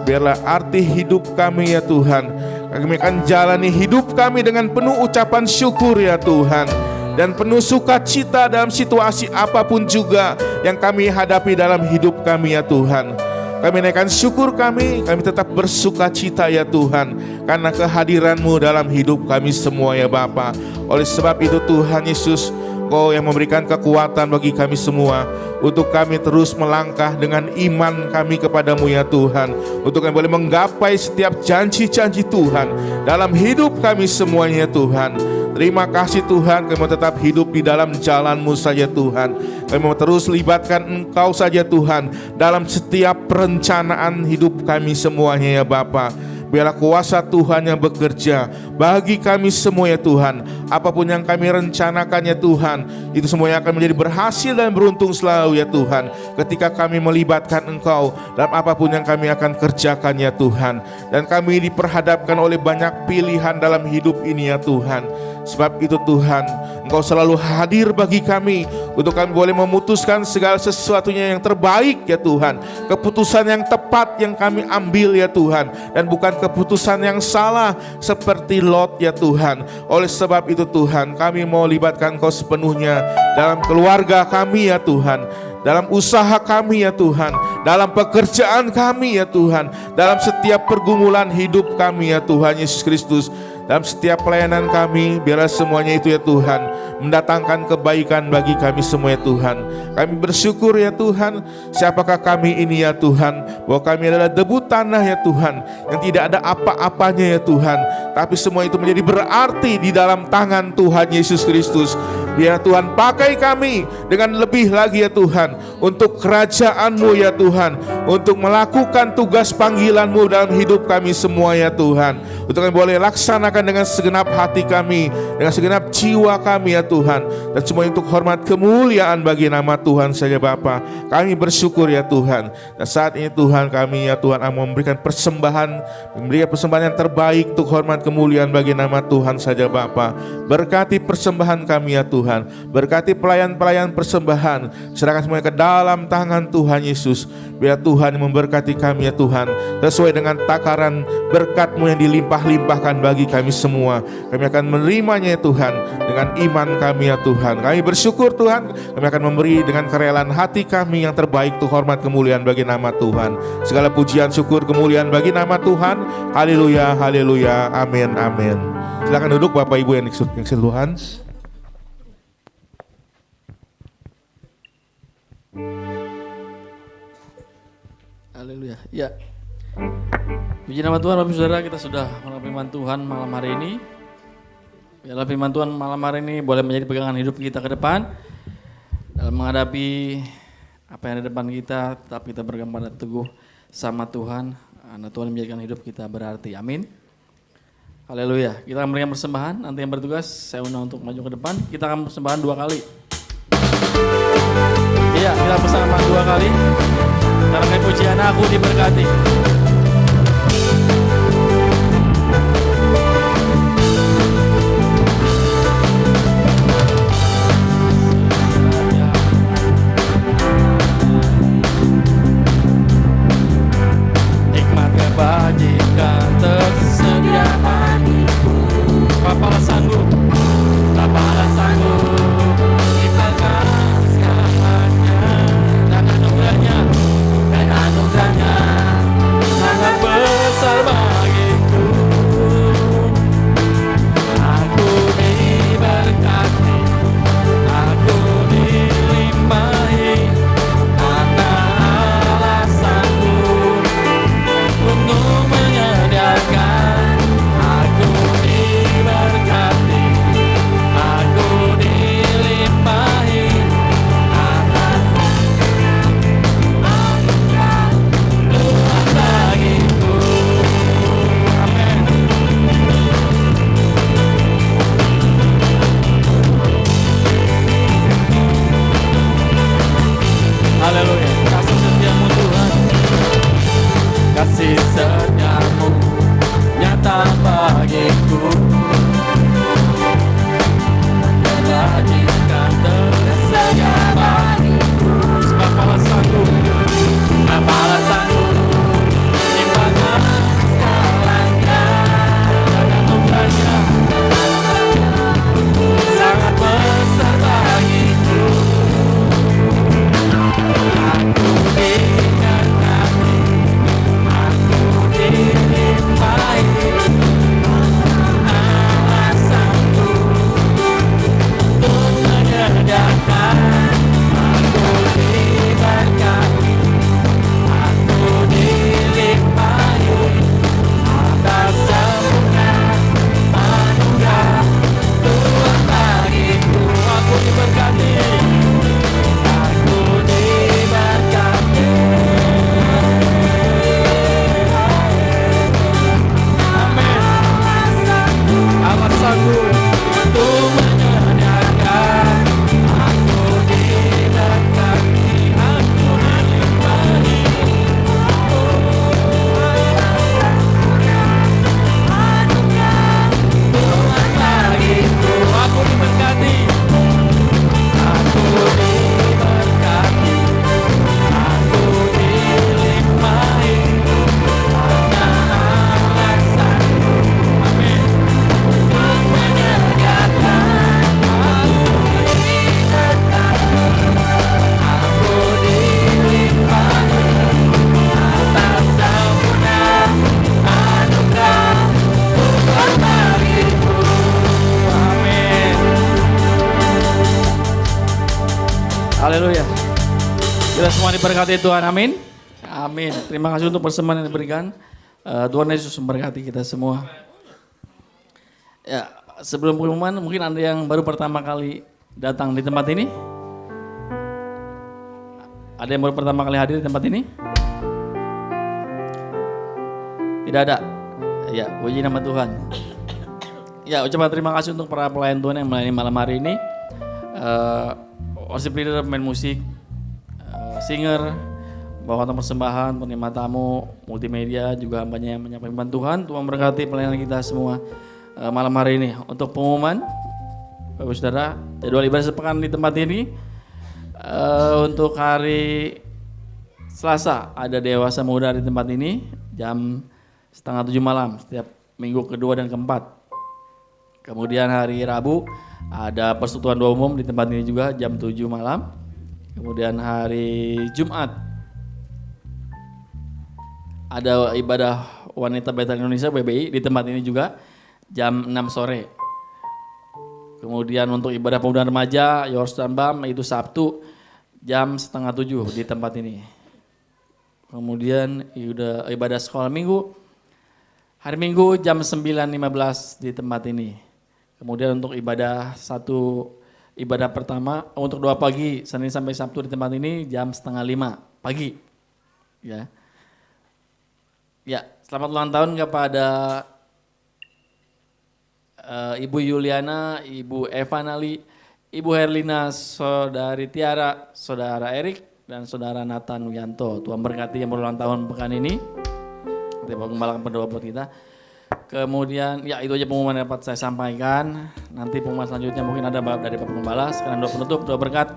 biarlah arti hidup kami ya Tuhan, kami akan jalani hidup kami dengan penuh ucapan syukur ya Tuhan, dan penuh sukacita dalam situasi apapun juga yang kami hadapi dalam hidup kami ya Tuhan. Kami naikkan syukur kami tetap bersukacita ya Tuhan, karena kehadiran-Mu dalam hidup kami semua ya Bapa. Oleh sebab itu Tuhan Yesus, Engkau yang memberikan kekuatan bagi kami semua, untuk kami terus melangkah dengan iman kami kepadamu ya Tuhan, untuk kami boleh menggapai setiap janji-janji Tuhan dalam hidup kami semuanya Tuhan. Terima kasih Tuhan, kami mau tetap hidup di dalam jalan-Mu saja Tuhan. Kami mau terus libatkan Engkau saja Tuhan dalam setiap perencanaan hidup kami semuanya ya Bapa. Biarlah kuasa Tuhan yang bekerja bagi kami semua ya Tuhan. Apapun yang kami rencanakan ya Tuhan, itu semuanya akan menjadi berhasil dan beruntung selalu ya Tuhan. Ketika kami melibatkan Engkau dalam apapun yang kami akan kerjakan ya Tuhan. Dan kami diperhadapkan oleh banyak pilihan dalam hidup ini ya Tuhan. Sebab itu Tuhan, Engkau selalu hadir bagi kami untuk kami boleh memutuskan segala sesuatunya yang terbaik ya Tuhan. Keputusan yang tepat yang kami ambil ya Tuhan, dan bukan keputusan yang salah seperti Lot ya Tuhan. Oleh sebab itu Tuhan, kami mau libatkan Engkau sepenuhnya dalam keluarga kami ya Tuhan, dalam usaha kami ya Tuhan, dalam pekerjaan kami ya Tuhan, dalam setiap pergumulan hidup kami ya Tuhan Yesus Kristus. Dalam setiap pelayanan kami, biarlah semuanya itu ya Tuhan mendatangkan kebaikan bagi kami semua ya Tuhan. Kami bersyukur ya Tuhan, siapakah kami ini ya Tuhan, bahwa kami adalah debu tanah ya Tuhan, yang tidak ada apa-apanya ya Tuhan, tapi semua itu menjadi berarti di dalam tangan Tuhan Yesus Kristus. Biar Tuhan pakai kami dengan lebih lagi ya Tuhan, untuk kerajaan-Mu ya Tuhan, untuk melakukan tugas panggilan-Mu dalam hidup kami semua ya Tuhan, untuk kami boleh laksanakan dengan segenap hati kami, dengan segenap jiwa kami ya Tuhan, dan semua untuk hormat kemuliaan bagi nama Tuhan saja Bapa. Kami bersyukur ya Tuhan, dan saat ini Tuhan kami ya Tuhan mau memberikan persembahan yang terbaik untuk hormat kemuliaan bagi nama Tuhan saja Bapa. Berkati persembahan kami ya Tuhan, berkati pelayan-pelayan persembahan, serahkan semuanya ke dalam tangan Tuhan Yesus. Biar Tuhan memberkati kami ya Tuhan, sesuai dengan takaran berkat-Mu yang dilimpah-limpahkan bagi kami semua. Kami akan menerimanya ya Tuhan dengan iman kami ya Tuhan. Kami bersyukur Tuhan, kami akan memberi dengan kerelaan hati kami yang terbaik untuk hormat kemuliaan bagi nama Tuhan. Segala pujian, syukur, kemuliaan bagi nama Tuhan. Haleluya, haleluya, amin, amin. Silakan duduk Bapak Ibu yang dikasihi Tuhan. Haleluya. Ya. Puji nama Tuhan, Bapak Saudara, kita sudah menerima firman Tuhan malam hari ini. Biarlah firman Tuhan malam hari ini boleh menjadi pegangan hidup kita ke depan dalam menghadapi apa yang ada di depan kita, tetap kita berpegang pada teguh sama Tuhan. Karena Tuhan menjadikan hidup kita berarti. Amin. Haleluya. Kita akan memberikan persembahan. Nanti yang bertugas saya undang untuk maju ke depan. Kita akan persembahan 2 kali. Iya, kita bersama 2 kali. Karena pujian aku diberkati. Nikmat kebajikan tersedia bagiku. Bapalah sanggup, Bapalah sanggup menciptakan segalanya, dan anugerahnya sangat besar bagiku. Aku diberkati, aku dilimpahi, karena Allah sanggup untuk Haleluya. Kita semua diberkati Tuhan, amin. Amin. Terima kasih untuk persembahan yang diberikan. Tuhan Yesus memberkati kita semua. Ya, sebelum pengumuman, mungkin Anda yang baru pertama kali datang di tempat ini. Ada yang baru pertama kali hadir di tempat ini? Tidak ada. Ya, puji nama Tuhan. Ya, ucapan terima kasih untuk para pelayan Tuhan yang melayani malam hari ini. Worship leader, pemain musik, singer, bawakan persembahan, penerima tamu, multimedia, juga hambanya yang menyampaikan Tuhan. Tuhan berkati pelayanan kita semua malam hari ini. Untuk pengumuman, Bapak Saudara, jadwal ibadah sepekan di tempat ini. Untuk hari Selasa ada dewasa muda di tempat ini jam 6:30 malam setiap minggu kedua dan keempat. Kemudian hari Rabu ada persekutuan doa umum di tempat ini juga jam 7 malam. Kemudian hari Jumat ada ibadah wanita Bethel Indonesia BBI di tempat ini juga jam 6 sore. Kemudian untuk ibadah pemuda remaja Yours dan Bam itu Sabtu jam 6:30 di tempat ini. Kemudian ibadah sekolah minggu hari Minggu jam 9:15 di tempat ini. Kemudian untuk ibadah pertama untuk doa pagi Senin sampai Sabtu di tempat ini jam 4:30 pagi. Ya. Ya, selamat ulang tahun kepada Ibu Yuliana, Ibu Evanali, Ibu Herlina, Saudari Tiara, Saudara Erik, dan Saudara Nathan Wianto. Tuhan berkati yang berulang tahun pekan ini. Terima kasih berdoa buat kita. Kemudian ya itu aja pengumuman yang dapat saya sampaikan. Nanti pengumuman selanjutnya mungkin ada dari Bapak Pengembala. Sekarang doa penutup, doa berkat,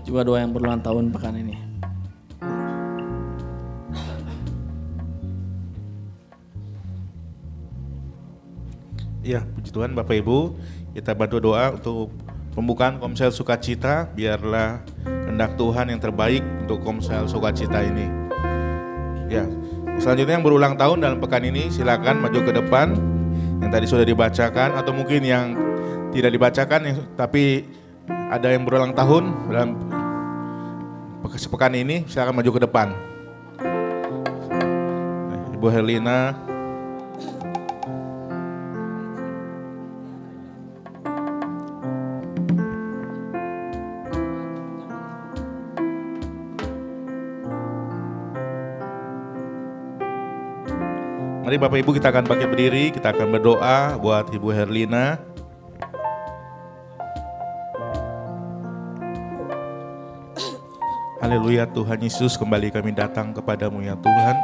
juga doa yang berulang tahun pekan ini. Ya, puji Tuhan Bapak Ibu, kita bantu doa untuk pembukaan Komsel Sukacita. Biarlah kehendak Tuhan yang terbaik untuk Komsel Sukacita ini. Ya, selanjutnya yang berulang tahun dalam pekan ini silakan maju ke depan. Yang tadi sudah dibacakan atau mungkin yang tidak dibacakan tapi ada yang berulang tahun dalam pekan ini silakan maju ke depan. Ibu Herlina. Mari Bapak Ibu kita akan pakai berdiri, kita akan berdoa buat Ibu Herlina. Haleluya Tuhan Yesus, kembali kami datang kepadamu ya Tuhan.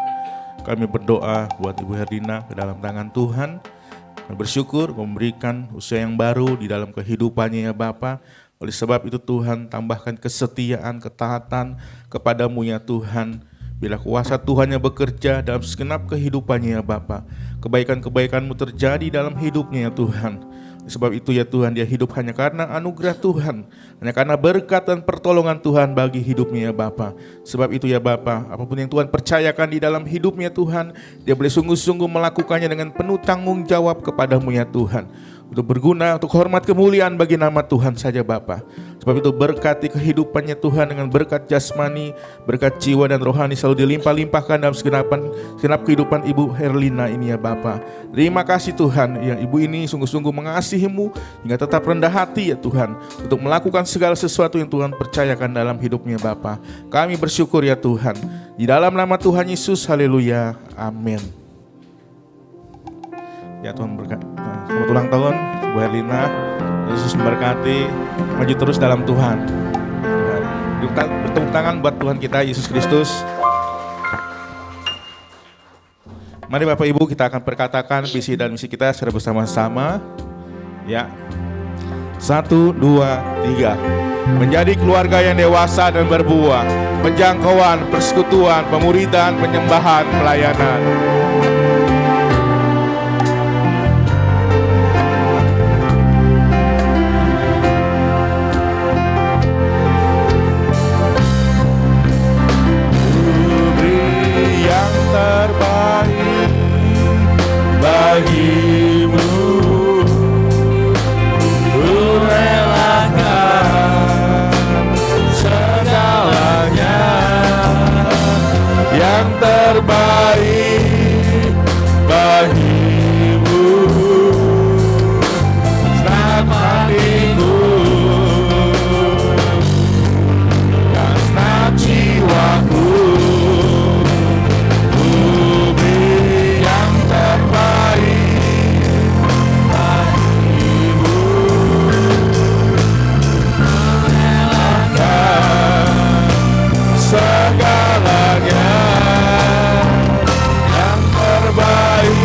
Kami berdoa buat Ibu Herlina ke dalam tangan Tuhan. Kami bersyukur memberikan usia yang baru di dalam kehidupannya ya Bapa. Oleh sebab itu Tuhan tambahkan kesetiaan, ketaatan kepadamu ya Tuhan. Bila kuasa Tuhan yang bekerja dalam segenap kehidupannya ya Bapa, kebaikan-kebaikan-Mu terjadi dalam hidupnya ya Tuhan. Sebab itu ya Tuhan, dia hidup hanya karena anugerah Tuhan, hanya karena berkat dan pertolongan Tuhan bagi hidupnya ya Bapa. Sebab itu ya Bapa, apapun yang Tuhan percayakan di dalam hidupnya Tuhan, dia boleh sungguh-sungguh melakukannya dengan penuh tanggung jawab kepadamu ya Tuhan. Untuk berguna, untuk hormat kemuliaan bagi nama Tuhan saja Bapa. Sebab itu berkati kehidupannya Tuhan dengan berkat jasmani, berkat jiwa dan rohani selalu dilimpah-limpahkan dalam segenap kehidupan Ibu Herlina ini ya Bapa. Terima kasih Tuhan yang Ibu ini sungguh-sungguh mengasihi-Mu hingga tetap rendah hati ya Tuhan untuk melakukan segala sesuatu yang Tuhan percayakan dalam hidupnya Bapa. Kami bersyukur ya Tuhan. Di dalam nama Tuhan Yesus, haleluya, amin. Ya Tuhan berkat. Selamat ulang tahun Bu Herlina. Yesus memberkati. Maju terus dalam Tuhan. Bertepuk tangan buat Tuhan kita Yesus Kristus. Mari Bapak Ibu kita akan perkatakan visi dan misi kita secara bersama-sama. Ya. 1, 2, 3. Menjadi keluarga yang dewasa dan berbuah. Penjangkauan, persekutuan, pemuridan, penyembahan, pelayanan. Terbaik bagimu, ku relakan segala terbaik bagimu. Senang hatiku dan senang jiwaku, bumi yang terbaik bagimu. Merelakan segalanya yang terbaik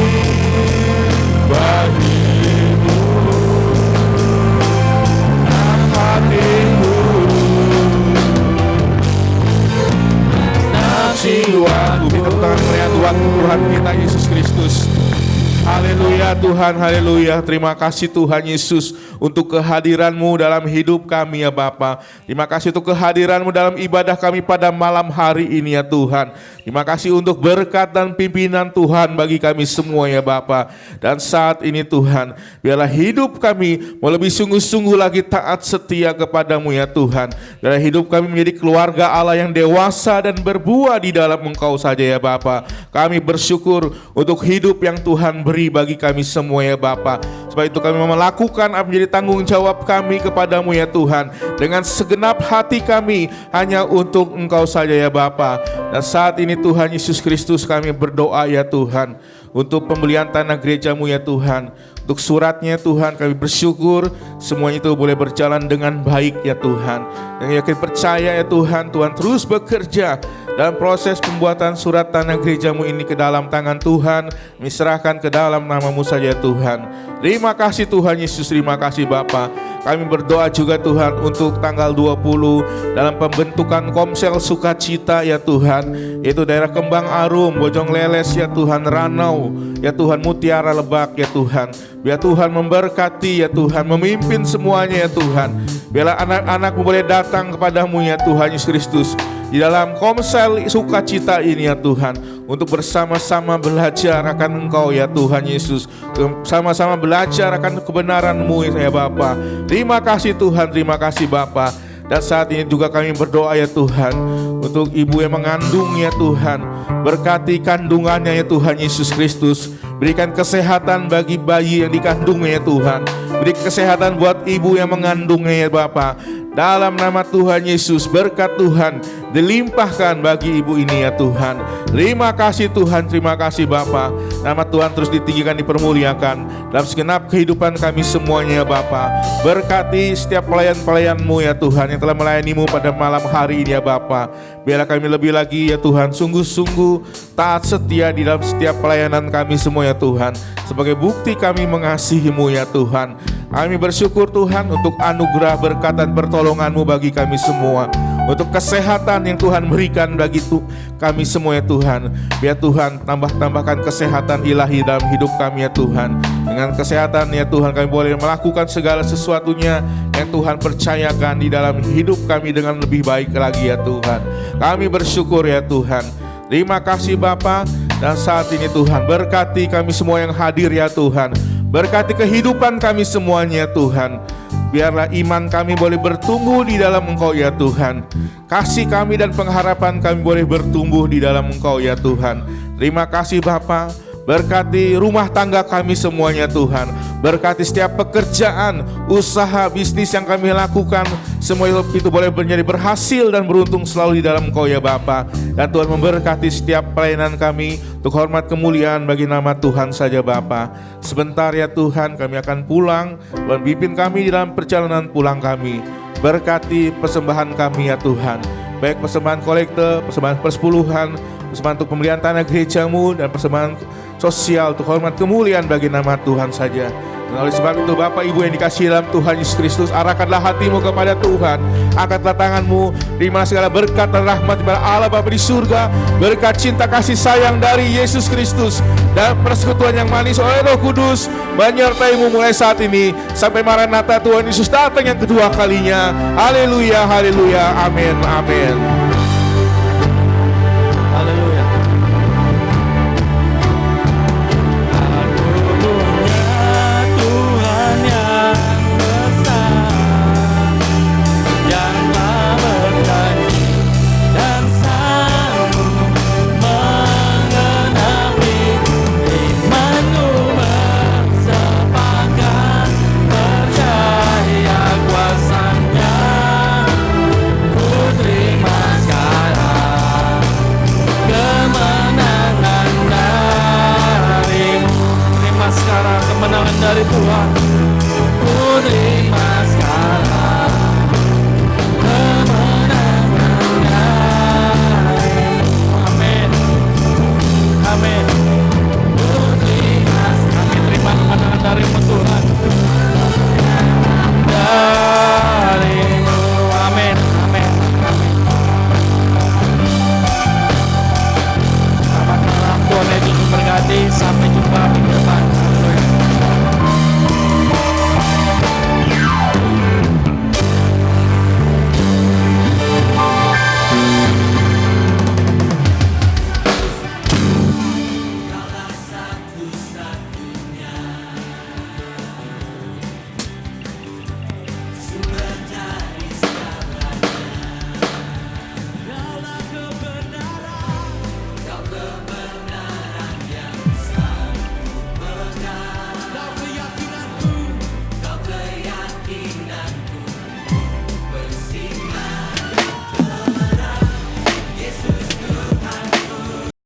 bagimu. Senang hatiku, senang jiwaku. Tepuk tangan meriah Tuhan kita Yesus Kristus. Haleluya Tuhan, haleluya. Terima kasih Tuhan Yesus untuk kehadiran-Mu dalam hidup kami ya Bapa. Terima kasih untuk kehadiran-Mu dalam ibadah kami pada malam hari ini ya Tuhan. Terima kasih untuk berkat dan pimpinan Tuhan bagi kami semua ya Bapa. Dan saat ini Tuhan, biarlah hidup kami mau lebih sungguh-sungguh lagi taat setia kepadamu ya Tuhan. Biarlah hidup kami menjadi keluarga Allah yang dewasa dan berbuah di dalam Engkau saja ya Bapa. Kami bersyukur untuk hidup yang Tuhan beri bagi kami semua ya Bapa. Sebab itu kami melakukan apa menjadi tanggung jawab kami kepadamu ya Tuhan. Dengan segenap hati kami hanya untuk Engkau saja ya Bapa. Dan saat ini Tuhan Yesus Kristus kami berdoa ya Tuhan, untuk pembelian tanah gerejamu ya Tuhan. Untuk suratnya Tuhan kami bersyukur semuanya itu boleh berjalan dengan baik ya Tuhan. Dan yakin percaya ya Tuhan, Tuhan terus bekerja dalam proses pembuatan surat tanah gerejamu ini ke dalam tangan Tuhan. Kami serahkan ke dalam nama-Mu saja Tuhan. Terima kasih Tuhan Yesus, terima kasih Bapa. Kami berdoa juga Tuhan untuk tanggal 20 dalam pembentukan Komsel Sukacita ya Tuhan, yaitu daerah Kembang Arum, Bojong Leles ya Tuhan, Ranau ya Tuhan, Mutiara Lebak ya Tuhan. Biar Tuhan memberkati ya Tuhan, memimpin semuanya ya Tuhan. Biarlah anak-anak-Mu boleh datang kepadamu ya Tuhan Yesus Kristus di dalam Komsel Sukacita ini ya Tuhan, untuk bersama-sama belajar akan Engkau ya Tuhan Yesus, sama-sama belajar akan kebenaran-Mu ya Bapa. Terima kasih Tuhan, terima kasih Bapa. Dan saat ini juga kami berdoa ya Tuhan, untuk ibu yang mengandung ya Tuhan. Berkati kandungannya ya Tuhan Yesus Kristus. Berikan kesehatan bagi bayi yang dikandungnya ya Tuhan. Beri kesehatan buat ibu yang mengandungnya ya Bapa. Dalam nama Tuhan Yesus, berkat Tuhan dilimpahkan bagi ibu ini ya Tuhan. Terima kasih Tuhan, terima kasih Bapa. Nama Tuhan terus ditinggikan, dipermuliakan dalam segenap kehidupan kami semuanya ya Bapa. Berkati setiap pelayan-pelayan-Mu ya Tuhan yang telah melayani-Mu pada malam hari ini ya Bapa. Biarlah kami lebih lagi ya Tuhan sungguh-sungguh taat setia di dalam setiap pelayanan kami semua ya Tuhan. Sebagai bukti kami mengasihi-Mu ya Tuhan. Kami bersyukur Tuhan untuk anugerah, berkat dan pertolongan-Mu bagi kami semua. Untuk kesehatan yang Tuhan berikan bagi kami semua ya Tuhan. Biar Tuhan tambahkan kesehatan ilahi dalam hidup kami ya Tuhan. Dengan kesehatan ya Tuhan kami boleh melakukan segala sesuatunya yang Tuhan percayakan di dalam hidup kami dengan lebih baik lagi ya Tuhan. Kami bersyukur ya Tuhan. Terima kasih Bapa. Dan saat ini Tuhan berkati kami semua yang hadir ya Tuhan. Berkati kehidupan kami semuanya Tuhan. Biarlah iman kami boleh bertumbuh di dalam Engkau ya Tuhan. Kasih kami dan pengharapan kami boleh bertumbuh di dalam Engkau ya Tuhan. Terima kasih Bapa. Berkati rumah tangga kami semuanya Tuhan. Berkati setiap pekerjaan, usaha, bisnis yang kami lakukan. Semua itu boleh menjadi berhasil dan beruntung selalu di dalam Engkau ya Bapa. Dan Tuhan memberkati setiap pelayanan kami untuk hormat kemuliaan bagi nama Tuhan saja Bapa. Sebentar ya Tuhan kami akan pulang. Dan pimpin kami di dalam perjalanan pulang kami. Berkati persembahan kami ya Tuhan. Baik persembahan kolekte, persembahan persepuluhan, persembahan untuk pembelian tanah gerejamu, dan persembahan sosial untuk hormat kemuliaan bagi nama Tuhan saja. Dan oleh sebab itu Bapak Ibu yang dikasihi dalam Tuhan Yesus Kristus, arahkanlah hatimu kepada Tuhan. Angkatlah tanganmu, terimalah segala berkat dan rahmat daripada Allah Bapa di surga, berkat cinta kasih sayang dari Yesus Kristus, dan persekutuan yang manis oleh Roh Kudus menyertaimu mulai saat ini sampai Maranatha Tuhan Yesus datang yang kedua kalinya. Haleluya, haleluya, amin, amin. Haleluya. dari Tuhan. Ku terima sekarang kemenangan darimu. Amin. Amin. Ku terima, kami terima kemenangan darimu Tuhan. Darimu. Amin. Amin. Amin. Selamat malam, Tuhan Yesus memberkati. Sampai jumpa minggu depan.